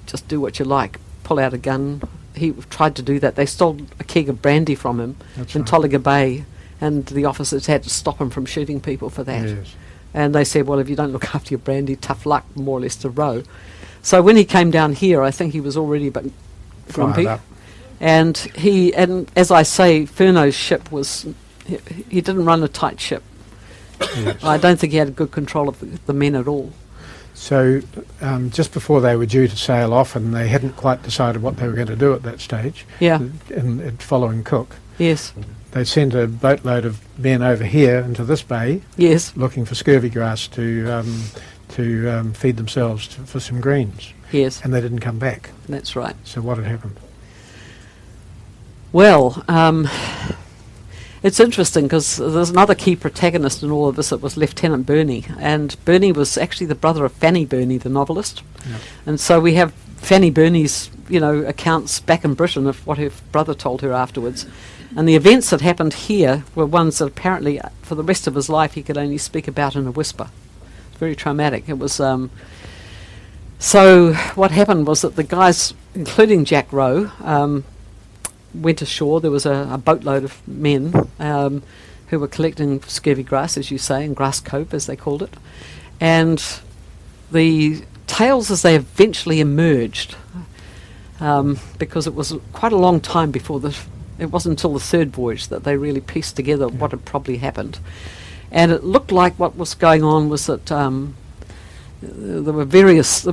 just do what you like, pull out a gun. He tried to do that. They stole a keg of brandy from him in Tolaga Bay, and the officers had to stop him from shooting people for that. Yes. And they said, well, if you don't look after your brandy, tough luck, more or less, to Rowe. So when he came down here, I think he was already a bit grumpy. And as I say, Furneaux's ship he didn't run a tight ship. Yes. I don't think he had good control of the men at all. So just before they were due to sail off, and they hadn't quite decided what they were going to do at that stage, in following Cook. Yes. They sent a boatload of men over here into this bay, looking for scurvy grass to feed themselves for some greens. Yes. And they didn't come back. That's right. So what had happened? Well, it's interesting because there's another key protagonist in all of this. It was Lieutenant Burney, and Burney was actually the brother of Fanny Burney, the novelist. Yep. And so we have Fanny Burney's, accounts back in Britain of what her brother told her afterwards. And the events that happened here were ones that apparently, for the rest of his life, he could only speak about in a whisper. It's very traumatic. It was so what happened was that the guys, including Jack Rowe, went ashore. There was a boatload of men who were collecting scurvy grass, as you say, in Grass Cove, as they called it. And the tales as they eventually emerged, because it was quite a long time before it wasn't until the third voyage that they really pieced together what had probably happened. And it looked like what was going on was that there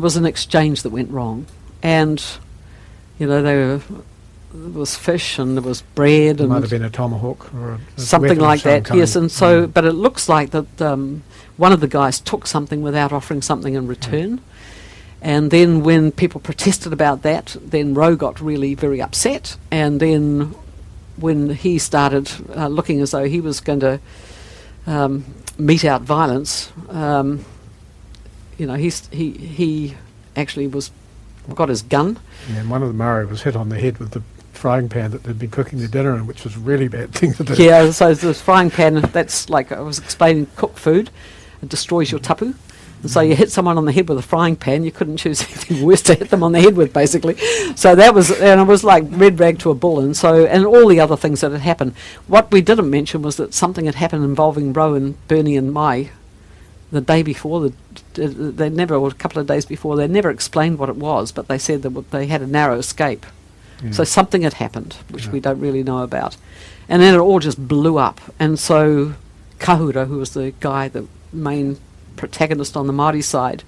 was an exchange that went wrong. And, there was fish and there was bread. There might have been a tomahawk or something like that, kind. Yes. And so, but it looks like that one of the guys took something without offering something in return. And then when people protested about that, then Rowe got really very upset. And then when he started looking as though he was going to mete out violence, he actually got his gun. Yeah, and one of the Maori was hit on the head with the frying pan that they'd been cooking their dinner in, which was a really bad thing to do. Yeah, so the frying pan, that's like I was explaining, cooked food, it destroys your tapu. And so you hit someone on the head with a frying pan, you couldn't choose anything worse to hit them on the head with, basically. So that was, and it was like red rag to a bull, and all the other things that had happened. What we didn't mention was that something had happened involving Rowe and Burney and Mai the day before. Or a couple of days before, they never explained what it was, but they said that they had a narrow escape. Yeah. So something had happened, which we don't really know about. And then it all just blew up. And so Kahura, who was the guy, the main protagonist on the Māori side,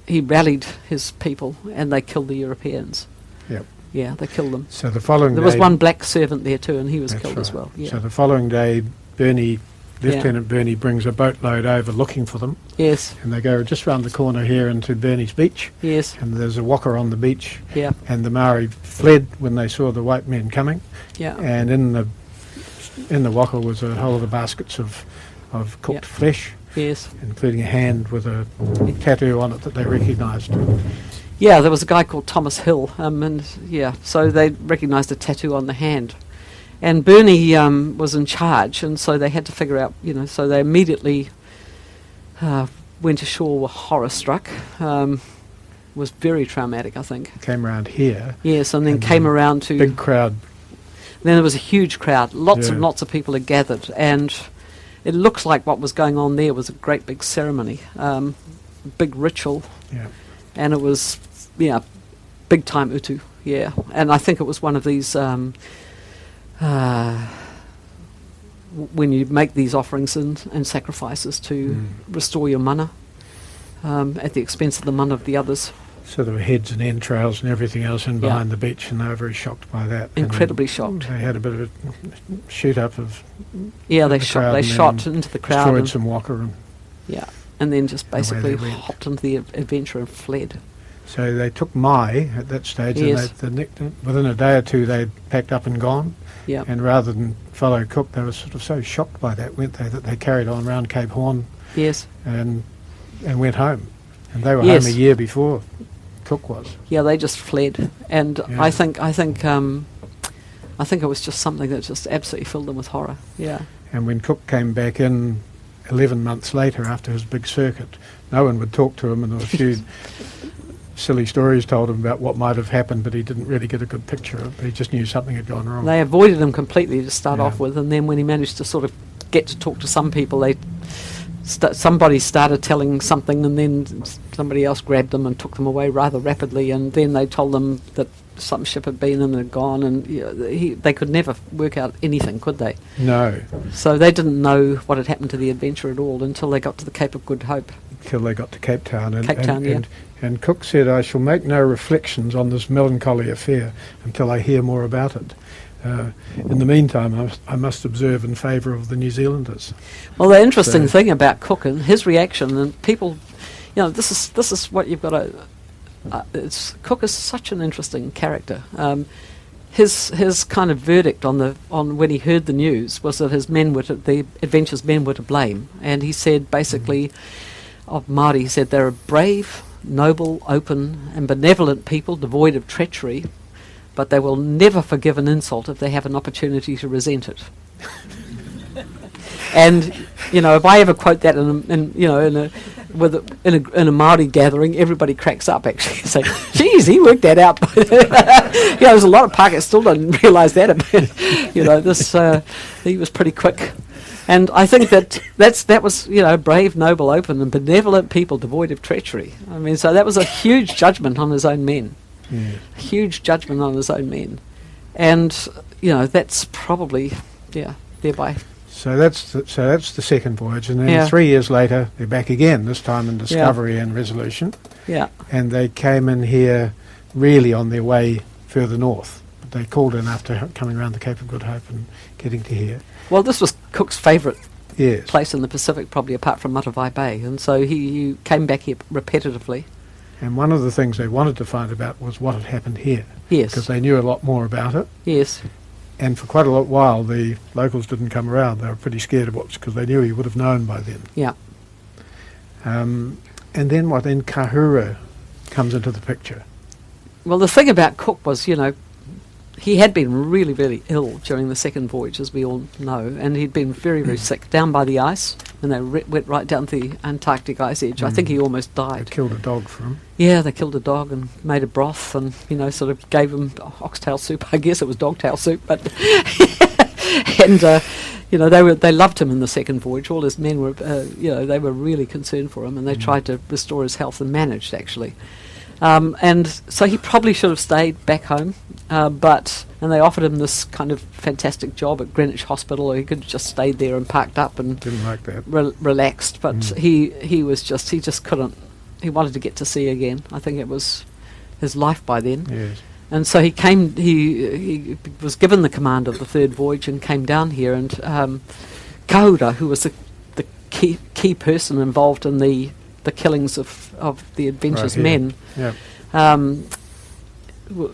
he rallied his people and they killed the Europeans. Yep. Yeah, they killed them. So the following there was one black servant there too, and he was killed as well. Yeah. So the following day, Burney Lieutenant Burney brings a boatload over looking for them, Yes. and they go just round the corner here into Burney's Beach, Yes. and there's a waka on the beach, Yeah. and the Maori fled when they saw the white men coming, Yeah. and in the waka was a whole of the baskets of cooked flesh, Yes. including a hand with a tattoo on it that they recognised. Yeah, there was a guy called Thomas Hill, and so they recognised a tattoo on the hand. And Burney was in charge, and so they had to figure out, so they immediately went ashore, were horror-struck. Was very traumatic, I think. Came around here. Yes, and then came around to... Big crowd. Then there was a huge crowd. Lots and Yeah. lots of people had gathered, and it looks like what was going on there was a great big ceremony, big ritual, Yeah. and it was, big time utu, And I think it was one of these... when you make these offerings and sacrifices to restore your mana at the expense of the mana of the others. So there were heads and entrails and everything else in behind the beach, and they were very shocked by that. Incredibly And shocked. They had a bit of a shoot-up of Yeah, the they crowd and shot then into the crowd. destroyed And, some waka. And and then just away basically they went. hopped into the adventure and fled. so they took Mai at that stage, Yes. and within a day or two they'd packed up and gone. Yeah. And rather than follow Cook, they were sort of so shocked by that, weren't they, that they carried on round Cape Horn Yes. and went home. And they were Yes. home a year before Cook was. Yeah, they just fled, and Yeah. I think it was just something that just absolutely filled them with horror. Yeah. And when Cook came back in 11 months later after his big circuit, no one would talk to him, and there were a few silly stories told him about what might have happened, but he didn't really get a good picture of it. He just knew something had gone wrong. They avoided him completely to start Yeah. off with, and then when he managed to sort of get to talk to some people, somebody started telling something, and then somebody else grabbed them and took them away rather rapidly, and then they told them that some ship had been and had gone, and they could never work out anything, could they? No, So they didn't know what had happened to the adventure at all until they got to the Cape of Good Hope. till they got to Cape Town. Cape Town, yeah. And Cook said, "I shall make no reflections on this melancholy affair until I hear more about it. In the meantime, I must observe in favour of the New Zealanders." Well, the interesting So- thing about Cook and his reaction, and people, this is what you've got to. Cook is such an interesting character. His kind of verdict on when he heard the news was that the Adventure's men were to blame, and he said basically of Māori, he said they're a brave, noble, open, and benevolent people devoid of treachery, but they will never forgive an insult if they have an opportunity to resent it. And if I ever quote that in a Māori gathering, everybody cracks up actually. Say, "Geez, he worked that out." There's a lot of Pākehā still didn't realise that. He was pretty quick. And I think that was brave, noble, open, and benevolent people devoid of treachery. I mean, so that was a huge judgment on his own men. Yeah. Huge judgment on his own men, and that's probably thereby. So that's the second voyage, and then Yeah. 3 years later they're back again. This time in Discovery and Resolution, Yeah. and they came in here really on their way further north. But they called in after coming around the Cape of Good Hope and getting to here. Well, this was Cook's favourite Yes. place in the Pacific, probably apart from Matavai Bay, and so he came back here repetitively. And one of the things they wanted to find about was what had happened here, because Yes. they knew a lot more about it. Yes. And for quite a while, the locals didn't come around. They were pretty scared of what's, because they knew he would have known by then. Yeah. And then Then Kahura comes into the picture. Well, the thing about Cook was, he had been really, really ill during the second voyage, as we all know, and he'd been very, very sick down by the ice, and they went right down to the Antarctic ice edge. I think he almost They died. killed a dog for him. Yeah, they killed a dog and made a broth and, sort of gave him oxtail soup. I guess it was dogtail soup, but... and, they loved him in the second voyage. All his men were, they were really concerned for him, and they tried to restore his health and managed, actually. And so he probably should have stayed back home, and they offered him this kind of fantastic job at Greenwich Hospital, or he could have just stayed there and parked up and Didn't like that. relaxed. But he just couldn't. He wanted to get to sea again. I think it was his life by then. Yes. And so he came. He was given the command of the third voyage and came down here and Kauda, who was the key person involved in the killings of the Adventure's Right here. men, Yeah.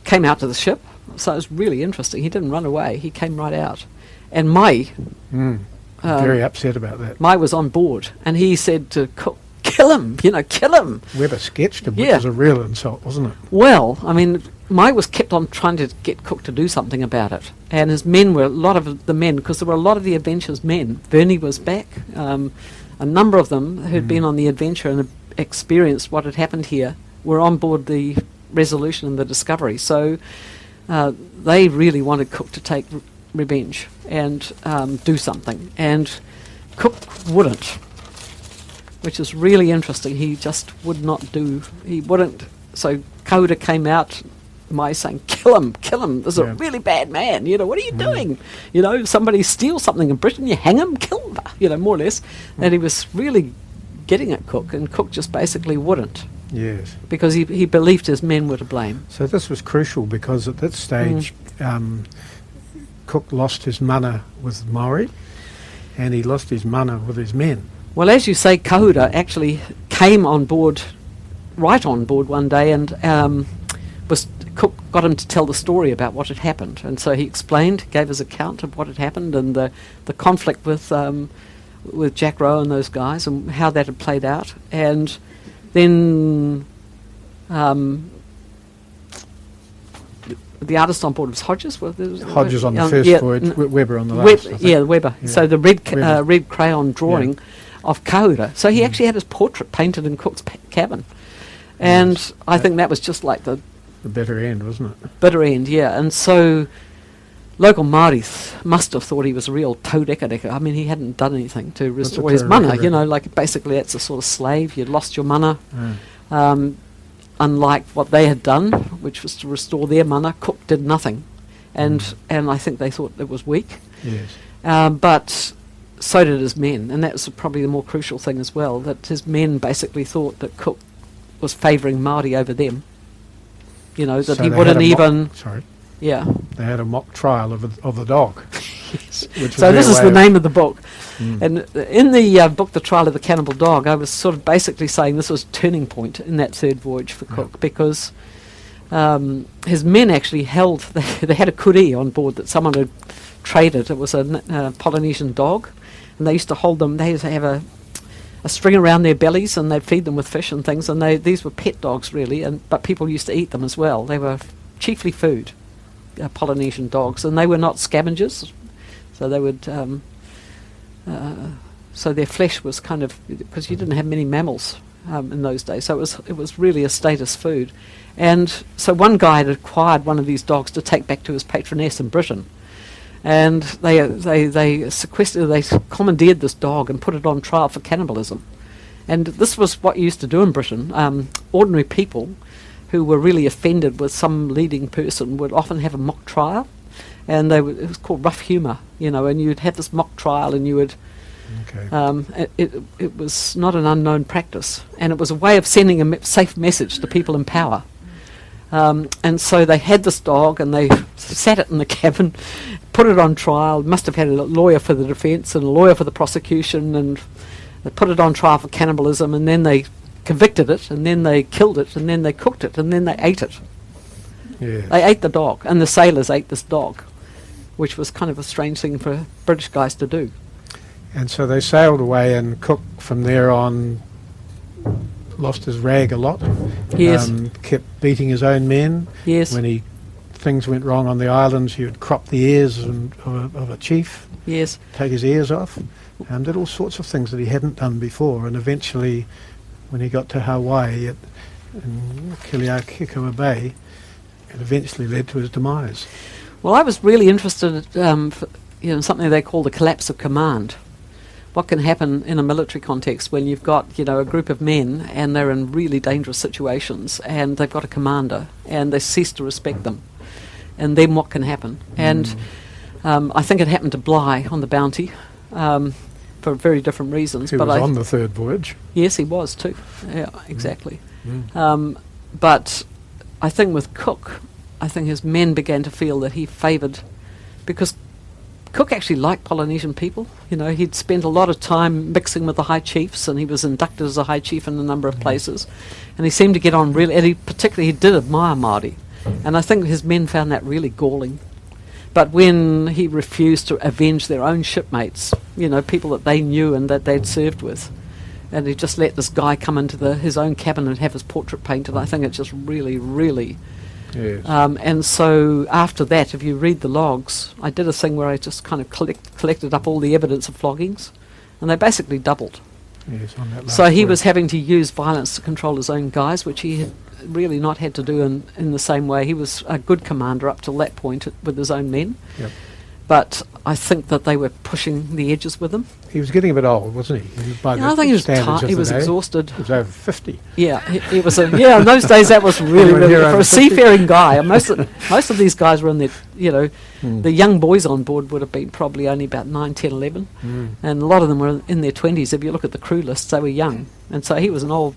came out to the ship. So it was really interesting. He didn't run away. He came right out. And Mai, Very upset about that. Mai was on board, and he said to Cook, kill him, kill him. Weber sketched him, which Yeah. was a real insult, wasn't it? Well, I mean, Mai was kept on trying to get Cook to do something about it. And his men were, a lot of the men, because there were a lot of the Adventure's men. Bernie was back. A number of them who'd been on the Adventure and experienced what had happened here were on board the Resolution and the Discovery. So they really wanted Cook to take revenge and do something. And Cook wouldn't, which is really interesting. He just would not do, he wouldn't. So Kauda came out, Mai saying, kill him, this is a really bad man, what are you doing? Somebody steals something in Britain, you hang him, kill him, more or less. And he was really getting at Cook, and Cook just basically wouldn't. Yes. Because he believed his men were to blame. So this was crucial because at that stage, Cook lost his mana with Maori, and he lost his mana with his men. Well, as you say, Kauda actually came on board, right on board one day, and Cook got him to tell the story about what had happened. And so he explained, gave his account of what had happened and the conflict with Jack Rowe and those guys and how that had played out. And then the artist on board was Hodges. Hodges on the first voyage, Weber on the last. I think. Yeah, Weber. Yeah. So the Weber. red crayon drawing of Kauda. So he actually had his portrait painted in Cook's cabin. And Yes. I think that was just like the bitter end, wasn't it? bitter end, yeah. And so local Māori must have thought he was a real taureka. I mean, he hadn't done anything to restore his mana, taureka? like basically that's a sort of slave. You'd lost your mana. Yeah. Unlike what they had done, which was to restore their mana, Cook did nothing. And I think they thought it was weak. Yes. But so did his men, and that was probably the more crucial thing as well, that his men basically thought that Cook was favouring Māori over them. That So he they wouldn't had a even... Sorry. Yeah. They had a mock trial of the dog. Which So this is the name of the book. Mm. And in the book, The Trial of the Cannibal Dog, I was sort of basically saying this was a turning point in that third voyage for Cook, because his men actually held, they had a kuri on board that someone had traded. It was a Polynesian dog, and they used to hold them, they used to have a string around their bellies, and they'd feed them with fish and things, and these were pet dogs really, but people used to eat them as well. They were chiefly food, Polynesian dogs, and they were not scavengers, so they would... so their flesh was kind of, because you didn't have many mammals in those days, so it was really a status food. And so one guy had acquired one of these dogs to take back to his patroness in Britain, and they sequestered, they commandeered this dog and put it on trial for cannibalism. And this was what you used to do in Britain. Ordinary people who were really offended with some leading person would often have a mock trial, and it was called rough humour, and you'd have this mock trial, and you would... Okay. It was not an unknown practice, and it was a way of sending a safe message to people in power. And so they had this dog, and they sat it in the cabin, put it on trial, must have had a lawyer for the defence and a lawyer for the prosecution, and they put it on trial for cannibalism, and then they convicted it, and then they killed it, and then they cooked it, and then they ate it. Yes. They ate the dog, and the sailors ate this dog, which was kind of a strange thing for British guys to do. And so they sailed away, and Cook from there on lost his rag a lot. Yes. Kept beating his own men. Yes. When things went wrong on the islands, he would crop the ears of a chief, Yes. take his ears off, and did all sorts of things that he hadn't done before. And eventually, when he got to Hawaii in Kiliakikoa Bay, it eventually led to his demise. Well, I was really interested in something they call the collapse of command. What can happen in a military context when you've got, a group of men and they're in really dangerous situations and they've got a commander and they cease to respect them. And then what can happen? And I think it happened to Bligh on the Bounty for very different reasons. He was on the third voyage. Yes, he was too. Yeah, exactly. But I think with Cook, I think his men began to feel that he favoured, because Cook actually liked Polynesian people. You know, he'd spent a lot of time mixing with the high chiefs, and he was inducted as a high chief in a number of places. And he seemed to get on really, and he did admire Māori. And I think his men found that really galling. But when he refused to avenge their own shipmates, you know, people that they knew and that they'd served with, and he just let this guy come into his own cabin and have his portrait painted, I think it just really, really... Yes. And so after that, if you read the logs, I did a thing where I just kind of collected up all the evidence of floggings, and they basically doubled. Yes, on that last So he word. was having to use violence to control his own guys, which he had really not had to do in the same way. He was a good commander up till that point with his own men. Yep. But I think that they were pushing the edges with him. He was getting a bit old, wasn't he? By I think he was standards tired. of He the was day. exhausted. He was over 50. Yeah, he was in those days that was really, Anyone really here for over a 50? seafaring guy. And most of these guys were in their, the young boys on board would have been probably only about 9, 10, 11. And a lot of them were in their 20s. If you look at the crew lists, they were young. And so he was an old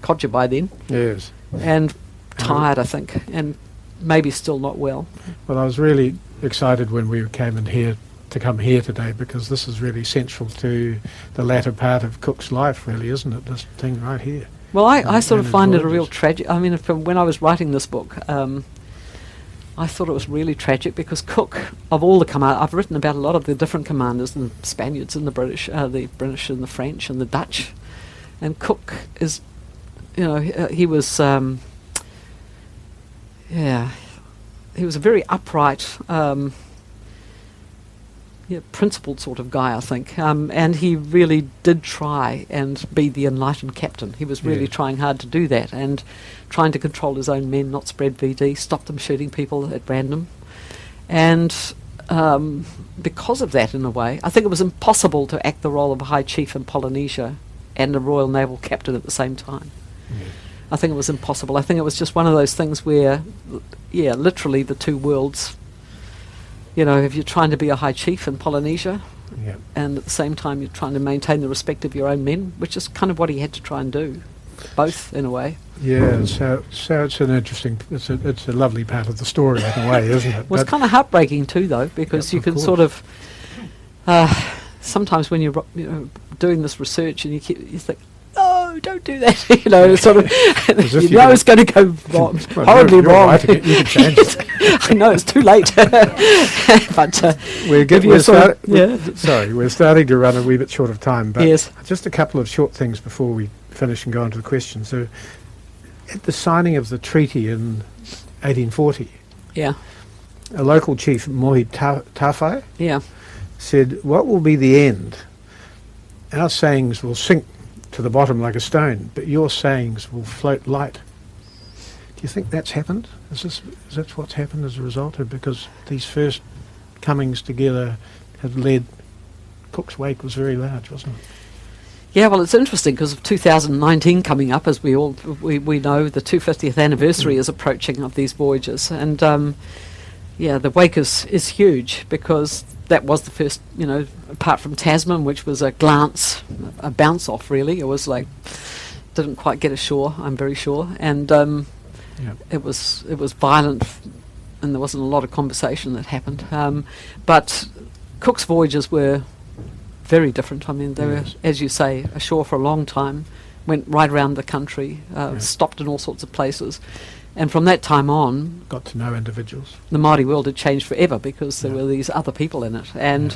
codger by then. Yes. And tired, I think, and maybe still not well. Well, I was really excited when we came in here to come here today, because this is really central to the latter part of Cook's life, really, isn't it? This thing right here. Well, I sort of and find it a voyages. real tragic. I mean, from when I was writing this book, I thought it was really tragic because Cook, of all the command, I've written about a lot of the different commanders, the Spaniards and the British and the French and the Dutch, and Cook is, he was, he was a very upright, principled sort of guy, I think, and he really did try and be the enlightened captain. He was really trying hard to do that and trying to control his own men, not spread VD, stop them shooting people at random. And because of that, in a way, I think it was impossible to act the role of a high chief in Polynesia and a Royal Naval captain at the same time. I think it was impossible. I think it was just one of those things where, literally the two worlds. If you're trying to be a high chief in Polynesia, and at the same time you're trying to maintain the respect of your own men, which is kind of what he had to try and do, both in a way. Yeah, so it's an interesting, it's a lovely part of the story in a way, isn't it? Well, it's kind of heartbreaking too, though, because you can sort of, sometimes when you're doing this research and you think, no, don't do that. Sort of, it's going to go wrong, horribly you're wrong. Right, you can change it. I know it's too late, but we're starting to run a wee bit short of time. But yes. Just a couple of short things before we finish and go on to the questions. So, at the signing of the treaty in 1840, a local chief, Mohi Tawhai, said, "What will be the end? Our sayings will sink to the bottom like a stone, but your sayings will float light." Do you think that's happened? Is that what's happened as a result of, because these first comings together have led, Cook's wake was very large, wasn't it? Yeah, well, it's interesting because of 2019 coming up, as we know, the 250th anniversary is approaching of these voyages, and the wake is huge because that was the first, apart from Tasman, which was a bounce off really. It was like, didn't quite get ashore, I'm very sure, and it was violent, and there wasn't a lot of conversation that happened. But Cook's voyages were very different. I mean, they were, as you say, ashore for a long time, went right around the country, stopped in all sorts of places. And from that time on, got to know individuals. The Māori world had changed forever because there were these other people in it, and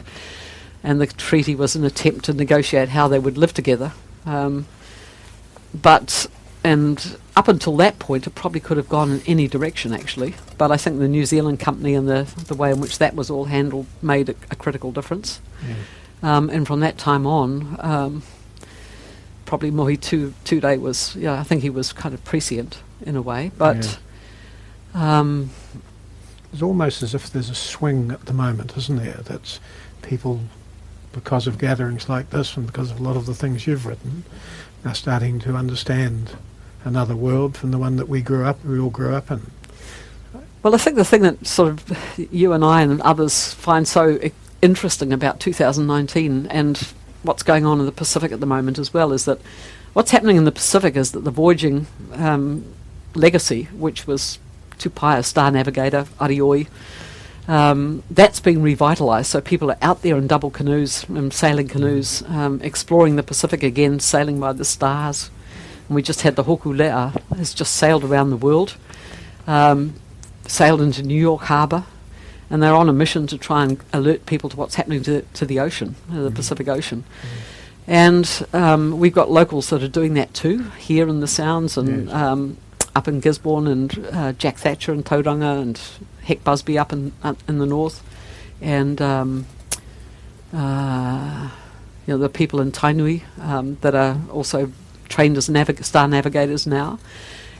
the treaty was an attempt to negotiate how they would live together. And up until that point, it probably could have gone in any direction, actually. But I think the New Zealand company and the way in which that was all handled made a critical difference. And from that time on, probably Mohi Tudei was, I think he was kind of prescient in a way. But it's almost as if there's a swing at the moment, isn't there? That's people, because of gatherings like this and because of a lot of the things you've written, are starting to understand another world from the one that we all grew up in. Well, I think the thing that sort of you and I and others find so interesting about 2019 and what's going on in the Pacific at the moment as well is that what's happening in the Pacific is that the voyaging legacy, which was Tupaia, Star Navigator, Arioi, That's being revitalised, so people are out there in double canoes and sailing canoes, exploring the Pacific again, sailing by the stars. And we just had the Hokulea, has just sailed around the world, sailed into New York Harbour, and they're on a mission to try and alert people to what's happening to the ocean, the Pacific Ocean. And we've got locals that are doing that too, here in the Sounds and up in Gisborne, and Jack Thatcher in Tauranga, and Heck Busby up in the north, and the people in Tainui that are also trained as star navigators now.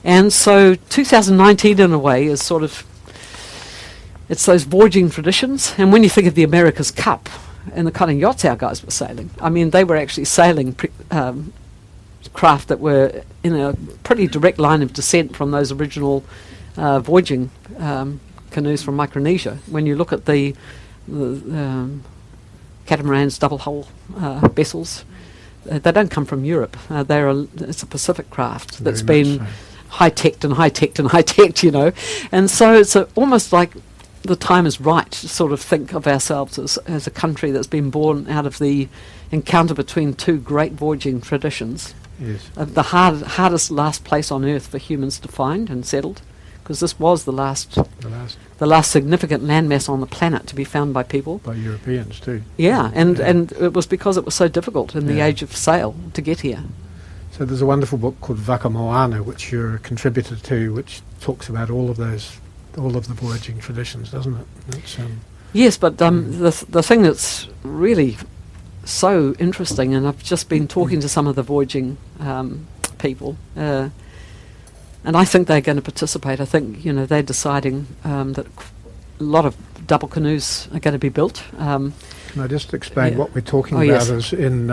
And so 2019 in a way is sort of, it's those voyaging traditions. And when you think of the America's Cup and the kind of yachts our guys were sailing, I mean, they were actually sailing craft that were in a pretty direct line of descent from those original voyaging canoes from Micronesia. When you look at the catamarans, double hull vessels, they don't come from Europe. It's a Pacific craft that's been high-teched and high-teched and high-teched, you know. And so it's almost like the time is right to sort of think of ourselves as a country that's been born out of the encounter between two great voyaging traditions. Yes. The hardest last place on earth for humans to find and settled, because this was the last significant landmass on the planet to be found by people. By Europeans too. Yeah, and it was because it was so difficult in the age of sail to get here. So there's a wonderful book called Whakamoana, which you're a contributor to, which talks about all of the voyaging traditions, doesn't it? It's, yes, but the thing that's really so interesting, and I've just been talking to some of the voyaging people, and I think they're going to participate. I think, you know, they're deciding that a lot of double canoes are going to be built. Can I just explain what we're talking about? Is in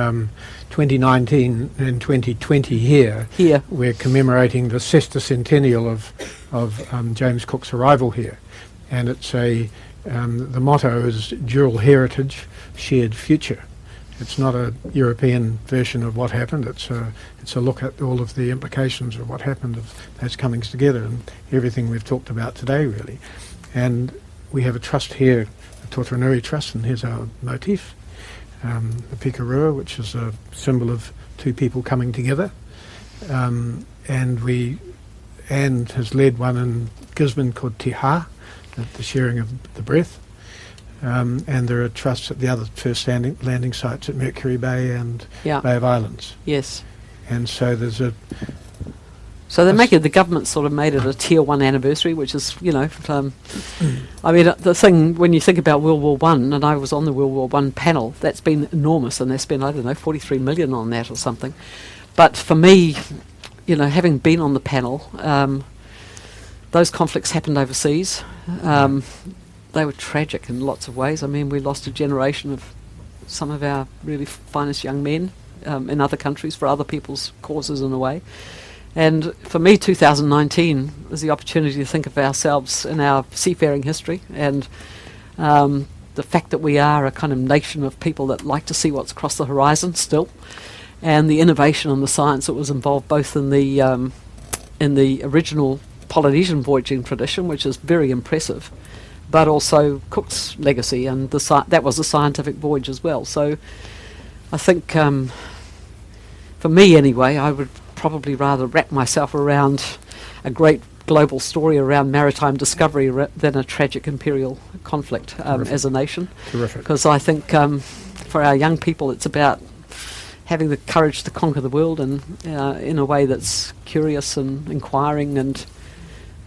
2019 and 2020 here we're commemorating the sesquicentennial of James Cook's arrival here, and it's the motto is dual heritage, shared future. It's not a European version of what happened. It's a look at all of the implications of what happened, of those comings together, and everything we've talked about today, really. And we have a trust here, the Totaranui Trust, and here's our motif, the pikarua, which is a symbol of two people coming together. And Anne has led one in Gisborne called Te Ha, the sharing of the breath. And there are trusts at the other first landing sites at Mercury Bay and Bay of Islands. Yes. And so there's a... So the government sort of made it a Tier 1 anniversary, which is, you know, I mean, the thing, when you think about World War I, and I was on the World War I panel, that's been enormous, and they spent, I don't know, 43 million on that or something. But for me, you know, having been on the panel, those conflicts happened overseas. They were tragic in lots of ways. I mean, we lost a generation of some of our really finest young men in other countries for other people's causes in a way. And for me, 2019 is the opportunity to think of ourselves in our seafaring history, and the fact that we are a kind of nation of people that like to see what's across the horizon still, and the innovation and the science that was involved both in the original Polynesian voyaging tradition, which is very impressive, but also Cook's legacy, and that was a scientific voyage as well. So I think, for me anyway, I would probably rather wrap myself around a great global story around maritime discovery than a tragic imperial conflict as a nation. Terrific. Because I think for our young people it's about having the courage to conquer the world, and in a way that's curious and inquiring and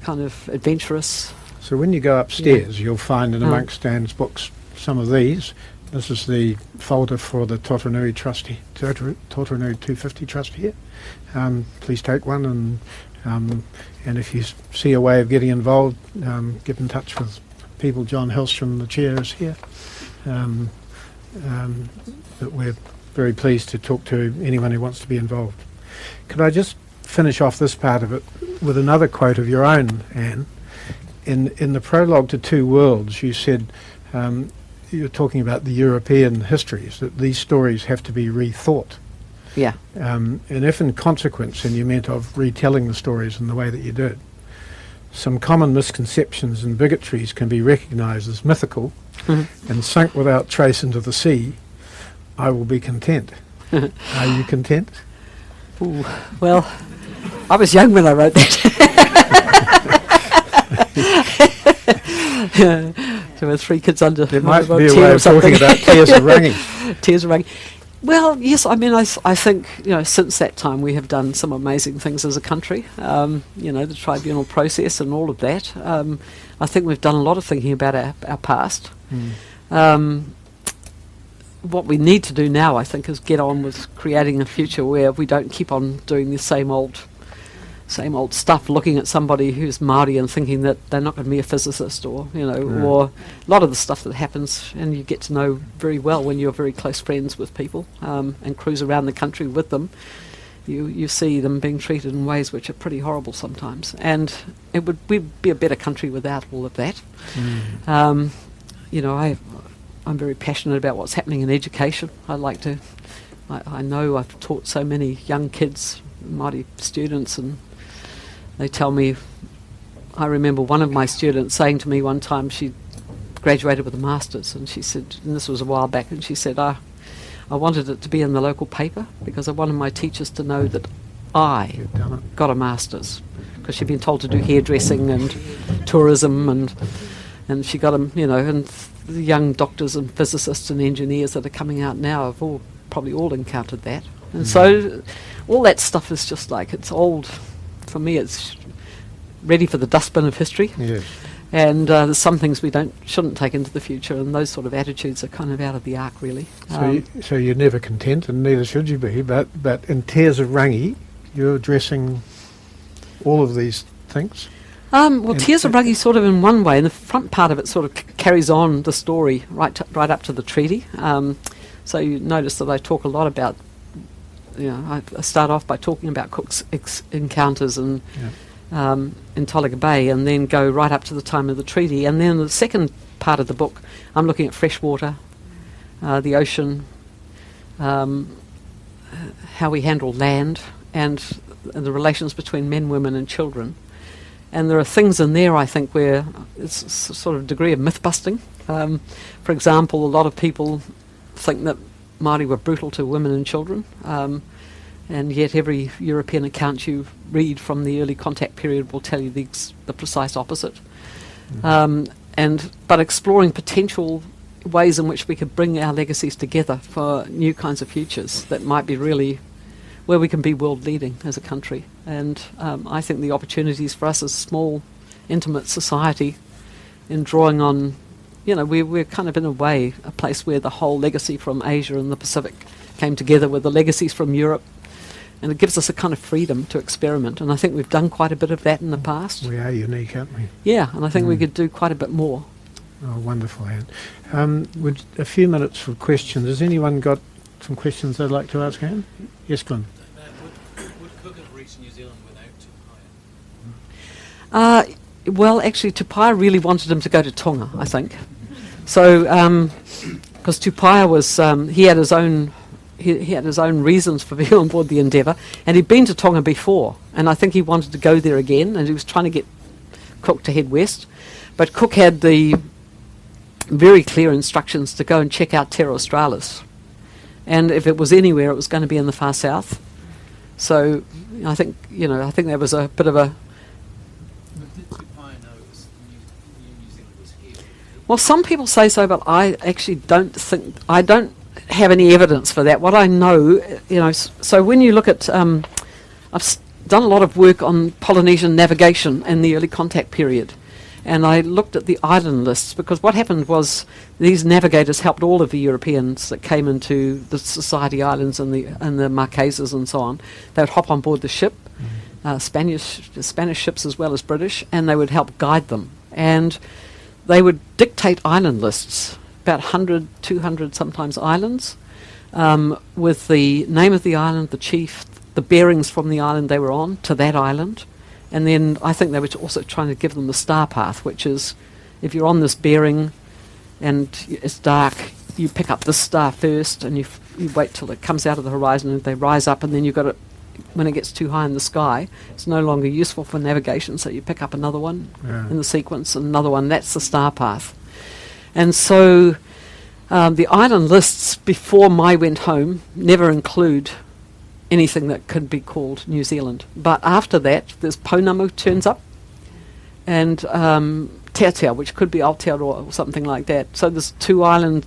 kind of adventurous. So when you go upstairs, you'll find in amongst Anne's books some of these. This is the folder for the Totaranui Trust, Totaranui 250 Trust here. Please take one, and if you see a way of getting involved, get in touch with people. John Hellstrom, the chair, is here. But we're very pleased to talk to anyone who wants to be involved. Could I just finish off this part of it with another quote of your own, Anne? In the prologue to Two Worlds, you said, you're talking about the European histories, that these stories have to be rethought. Yeah. And if in consequence, and you meant of retelling the stories in the way that you did, some common misconceptions and bigotries can be recognised as mythical and sunk without trace into the sea, I will be content. Are you content? Ooh, well, I was young when I wrote that. There were 3 kids under. There might be a way of talking about tears of wranging. Tears of wranging. Well, yes, I mean, I think, since that time we have done some amazing things as a country. The tribunal process and all of that. I think we've done a lot of thinking about our past. What we need to do now, I think, is get on with creating a future where we don't keep on doing the same old stuff, looking at somebody who's Māori and thinking that they're not going to be a physicist, or or a lot of the stuff that happens, and you get to know very well when you're very close friends with people and cruise around the country with them. You see them being treated in ways which are pretty horrible sometimes, and we'd be a better country without all of that. I'm very passionate about what's happening in education. I know I've taught so many young kids, Māori students, and they tell me, I remember one of my students saying to me one time, she graduated with a master's, and she said, and this was a while back, and she said, I wanted it to be in the local paper because I wanted my teachers to know that I got a master's, because she'd been told to do hairdressing and tourism, and she got them, and the young doctors and physicists and engineers that are coming out now have probably all encountered that. And so all that stuff is just like, it's old. For me, it's ready for the dustbin of history. Yes. And there's some things we shouldn't take into the future, and those sort of attitudes are kind of out of the arc, really. So you're never content, and neither should you be, but in Tears of Rangi, you're addressing all of these things? Tears of Rangi sort of in one way, and the front part of it sort of carries on the story right up to the treaty. So you notice that I talk a lot about, I start off by talking about Cook's encounters in Tolaga Bay, and then go right up to the time of the treaty. And then the second part of the book, I'm looking at freshwater, the ocean, how we handle land, and the relations between men, women and children. And there are things in there, I think, where it's a sort of degree of myth-busting. For example, a lot of people think that Māori were brutal to women and children, and yet every European account you read from the early contact period will tell you the precise opposite. But exploring potential ways in which we could bring our legacies together for new kinds of futures that might be really where we can be world leading as a country. And I think the opportunities for us as a small, intimate society in drawing on, we're kind of in a way a place where the whole legacy from Asia and the Pacific came together with the legacies from Europe, and it gives us a kind of freedom to experiment. And I think we've done quite a bit of that in the past. We are unique, aren't we? Yeah, and I think we could do quite a bit more. Oh, wonderful, Anne. With a few minutes for questions, has anyone got some questions they'd like to ask Anne? Yes, Glenn. Would Cook have reached New Zealand without Tupaia? Well, actually, Tupaia really wanted him to go to Tonga, I think. So, because Tupaia was, he had his own reasons for being on board the Endeavour, and he'd been to Tonga before, and I think he wanted to go there again, and he was trying to get Cook to head west. But Cook had the very clear instructions to go and check out Terra Australis, and if it was anywhere, it was going to be in the far south. So I think there was a bit of a. But did Tupaia know it was New Zealand was here? Well, some people say so, but I actually don't have any evidence for that. What I know, so when you look at, I've done a lot of work on Polynesian navigation in the early contact period, and I looked at the island lists, because what happened was these navigators helped all of the Europeans that came into the Society Islands and the Marquesas and so on. They would hop on board the ship, Spanish ships as well as British, and they would help guide them. And they would dictate island lists, about 100, 200 sometimes islands, with the name of the island, the chief, the bearings from the island they were on to that island. And then I think they were also trying to give them the star path, which is if you're on this bearing and it's dark, you pick up this star first, and you wait till it comes out of the horizon, and they rise up, and then you've got to when it gets too high in the sky, it's no longer useful for navigation, so you pick up another one in the sequence, and another one. That's the star path. And so the island lists before I went home never include anything that could be called New Zealand. But after that, there's Pounamu turns up, and Teatea, which could be Aotearoa or something like that. So there's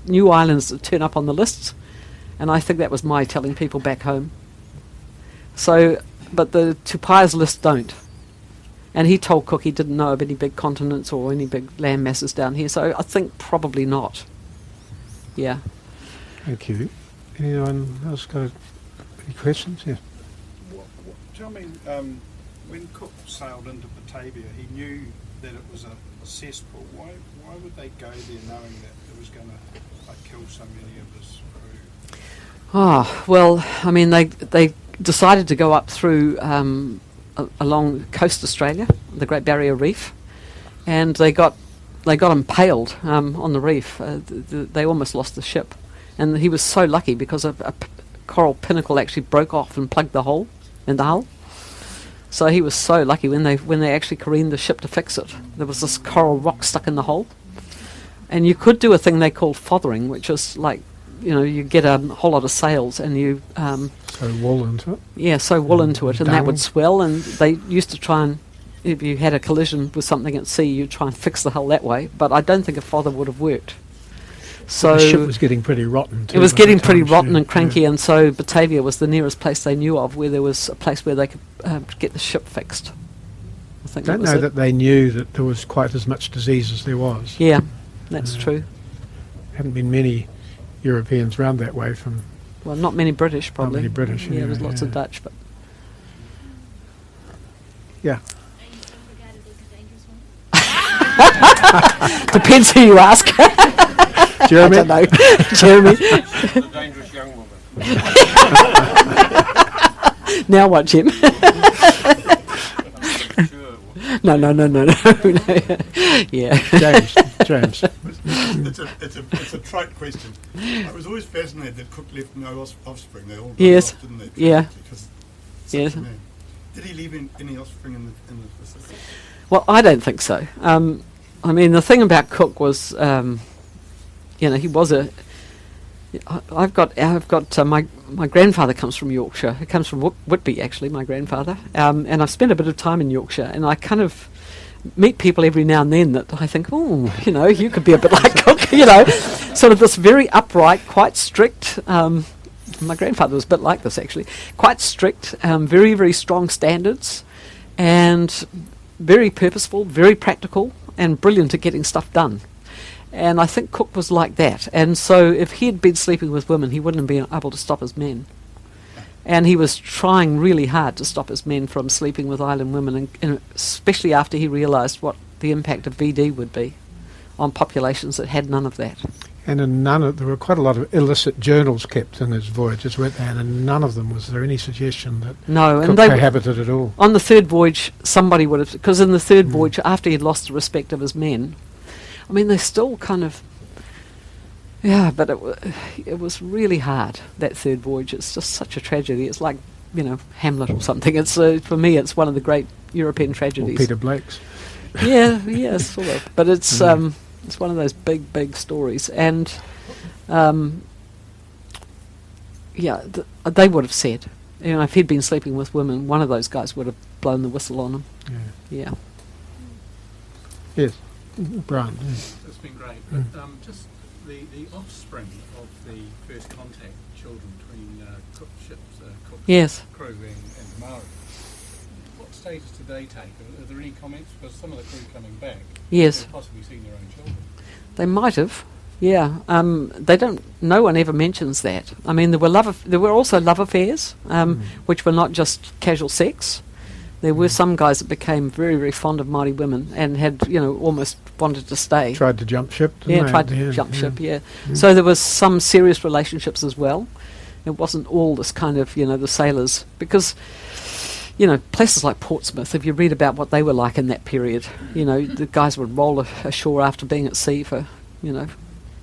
new islands that turn up on the lists, and I think that was my telling people back home. So, but the Tupaia's list don't. And he told Cook he didn't know of any big continents or any big land masses down here, so I think probably not. Yeah. Thank you. Anyone else got any questions? Yeah. Tell me, when Cook sailed into Batavia, he knew that it was a cesspool. Why would they go there knowing that it was going to kill so many of his crew? Oh, well, I mean, they decided to go up through along coast Australia, the Great Barrier Reef, and they got impaled on the reef. They almost lost the ship, and he was so lucky because a coral pinnacle actually broke off and plugged the hole in the hull. So he was so lucky when they actually careened the ship to fix it. There was this coral rock stuck in the hole, and you could do a thing they call fothering, which is like, you get a whole lot of sails and you sew wool into it. Yeah, sew wool into it, and that would swell. And they used to try and, if you had a collision with something at sea, you'd try and fix the hull that way. But I don't think a fother would have worked. So the ship was getting pretty rotten too. It was getting pretty rotten and cranky, and so Batavia was the nearest place they knew of where there was a place where they could get the ship fixed. I think don't know that they knew that there was quite as much disease as there was. Yeah, that's true. Hadn't been many Europeans round that way from... Well, not many British, probably. Not many British, yeah, there's lots of Dutch, but... Yeah. Depends who you ask. Jeremy? I don't know. Jeremy? The dangerous young woman. Now what, Jim? No. Yeah. James. It's a trite question. I was always fascinated that Cook left no offspring. They all died Yes. off, didn't they? Yeah. Because Yes. Did he leave any offspring in the Pacific? Well, I don't think so. I mean, the thing about Cook was, he was a... I've got my grandfather comes from Yorkshire. He comes from Whitby, actually, my grandfather. And I've spent a bit of time in Yorkshire, and I kind of meet people every now and then that I think, oh, you could be a bit like Cook, sort of this very upright, quite strict. My grandfather was a bit like this, actually. Quite strict, very, very strong standards, and very purposeful, very practical, and brilliant at getting stuff done. And I think Cook was like that. And so if he had been sleeping with women, he wouldn't have been able to stop his men. And he was trying really hard to stop his men from sleeping with island women, and especially after he realised what the impact of VD would be on populations that had none of that. And there were quite a lot of illicit journals kept in his voyages, weren't there? And in none of them was there any suggestion that Cook cohabited at all. On the third voyage, somebody would have... Because in the third voyage, after he'd lost the respect of his men... I mean, they still kind of... Yeah, but it was really hard, that third voyage. It's just such a tragedy. It's like, Hamlet or something. It's for me, it's one of the great European tragedies. Or Peter Blake's. Yeah, sort of. But it's one of those big, big stories. And, they would have said, if he'd been sleeping with women, one of those guys would have blown the whistle on him. Yeah. Yes. Brian. It's been great. But, just the offspring of the first contact children between Cook's Yes. crew and Maori. What status did they take? Are there any comments? Because some of the crew coming back Yes. have possibly seen their own children. They might have. Yeah. They don't. No one ever mentions that. I mean, there were also love affairs, which were not just casual sex. There were some guys that became very, very fond of Māori women and had, almost wanted to stay. Tried to jump ship, didn't they? Tried to jump ship, yeah. So there was some serious relationships as well. It wasn't all this kind of, the sailors. Because, places like Portsmouth, if you read about what they were like in that period, the guys would roll ashore after being at sea for,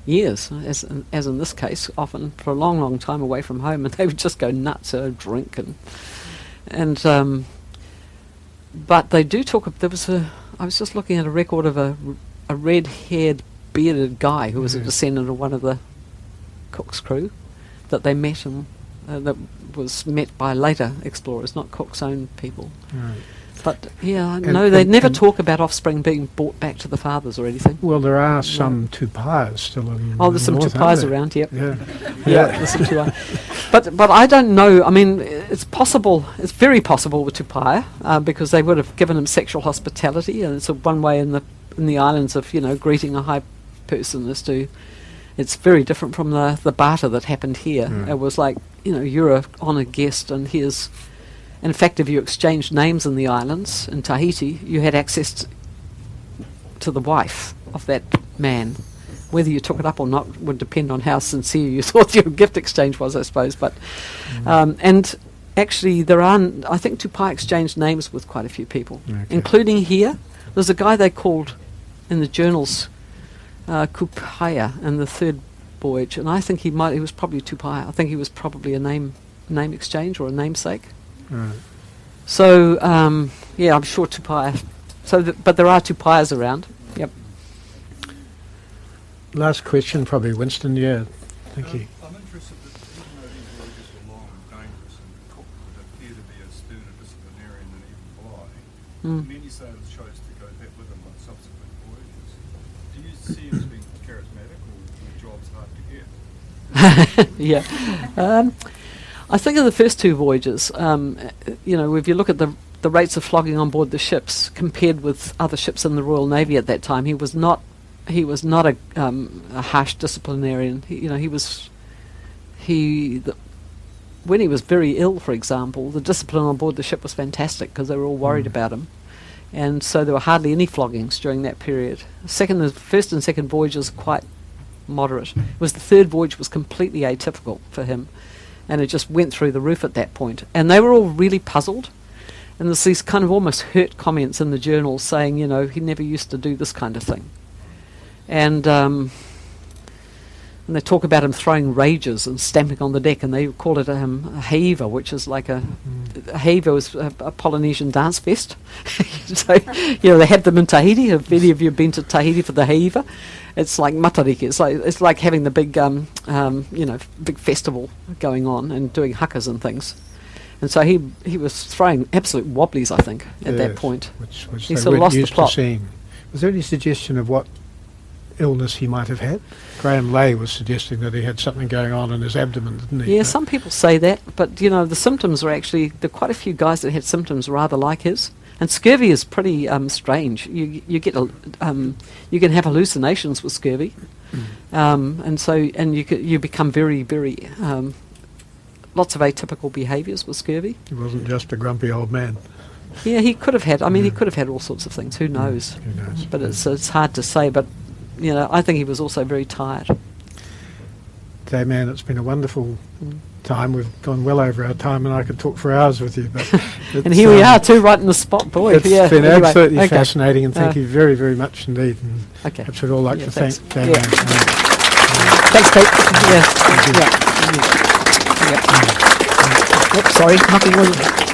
years, as in this case, often for a long, long time away from home, and they would just go nuts, drink and... and but they do talk. There was I was just looking at a record of a red-haired, bearded guy who was a descendant of one of the Cook's crew that they met, and that was met by later explorers, not Cook's own people. Right. But yeah, And- no, they and- never and- talk about offspring being brought back to the fathers or anything. Well, there are some tupaias still in Oh, there's some north, tupaias aren't there? around, yep. Yeah. Yeah, there's some tupai. But I don't know. I mean, it's possible. It's very possible with tupaia because they would have given him sexual hospitality, and it's one way in the islands of greeting a high person is to. It's very different from the barter that happened here. Mm. It was like you're a honoured guest, and here's. In fact, if you exchanged names in the islands in Tahiti, you had access to the wife of that man. Whether you took it up or not would depend on how sincere you thought your gift exchange was, I suppose. But and actually, I think Tupai exchanged names with quite a few people, including here. There's a guy they called in the journals Kupaya in the third voyage, and I think he was probably Tupai. I think he was probably a name exchange or a namesake. Right. So yeah, I'm sure tupaia. But there are tupaias around. Yep. Last question, probably Winston. Yeah, thank you. I'm interested that even though these voyages were long and dangerous and Cook would appear to be a sterner disciplinarian than even Bligh, many sailors chose to go back with him on subsequent voyages. Do you see him as being charismatic or the job's hard to get? Yeah. I think of the first two voyages, if you look at the rates of flogging on board the ships compared with other ships in the Royal Navy at that time, he was not a harsh disciplinarian. When he was very ill, for example, the discipline on board the ship was fantastic because they were all worried about him, and so there were hardly any floggings during that period. The first and second voyages were quite moderate. It was the third voyage was completely atypical for him. And it just went through the roof at that point. And they were all really puzzled. And there's these kind of almost hurt comments in the journals saying, he never used to do this kind of thing. And they talk about him throwing rages and stamping on the deck, and they call it a heiva, which is like a heiva was a Polynesian dance fest. So, they have them in Tahiti. Have any of you been to Tahiti for the heiva? It's like matariki. It's like having the big, big festival going on and doing hukas and things. And so he was throwing absolute wobblies, I think, at that point. Which he they sort of weren't lost the used plot. to seeing. Was there any suggestion of what illness he might have had? Graham Lay was suggesting that he had something going on in his abdomen, didn't he? Yeah, some people say that, but the symptoms are actually there are quite a few guys that had symptoms rather like his. And scurvy is pretty strange. You get you can have hallucinations with scurvy, and you become very very lots of atypical behaviours with scurvy. He wasn't just a grumpy old man. Yeah, he could have had. I mean, he could have had all sorts of things. Who knows? Who knows? But it's hard to say. But I think he was also very tired. Okay, man, it's been a wonderful time. We've gone well over our time, and I could talk for hours with you. But And here we are, too, right in the spot, boy. It's Yeah. been Anyway, absolutely okay. fascinating, and thank you very, very much indeed. And Okay. perhaps we'd all like Yeah, to thanks. thank Damien. Thanks, Pete. Yeah. Oops, sorry. Nothing was.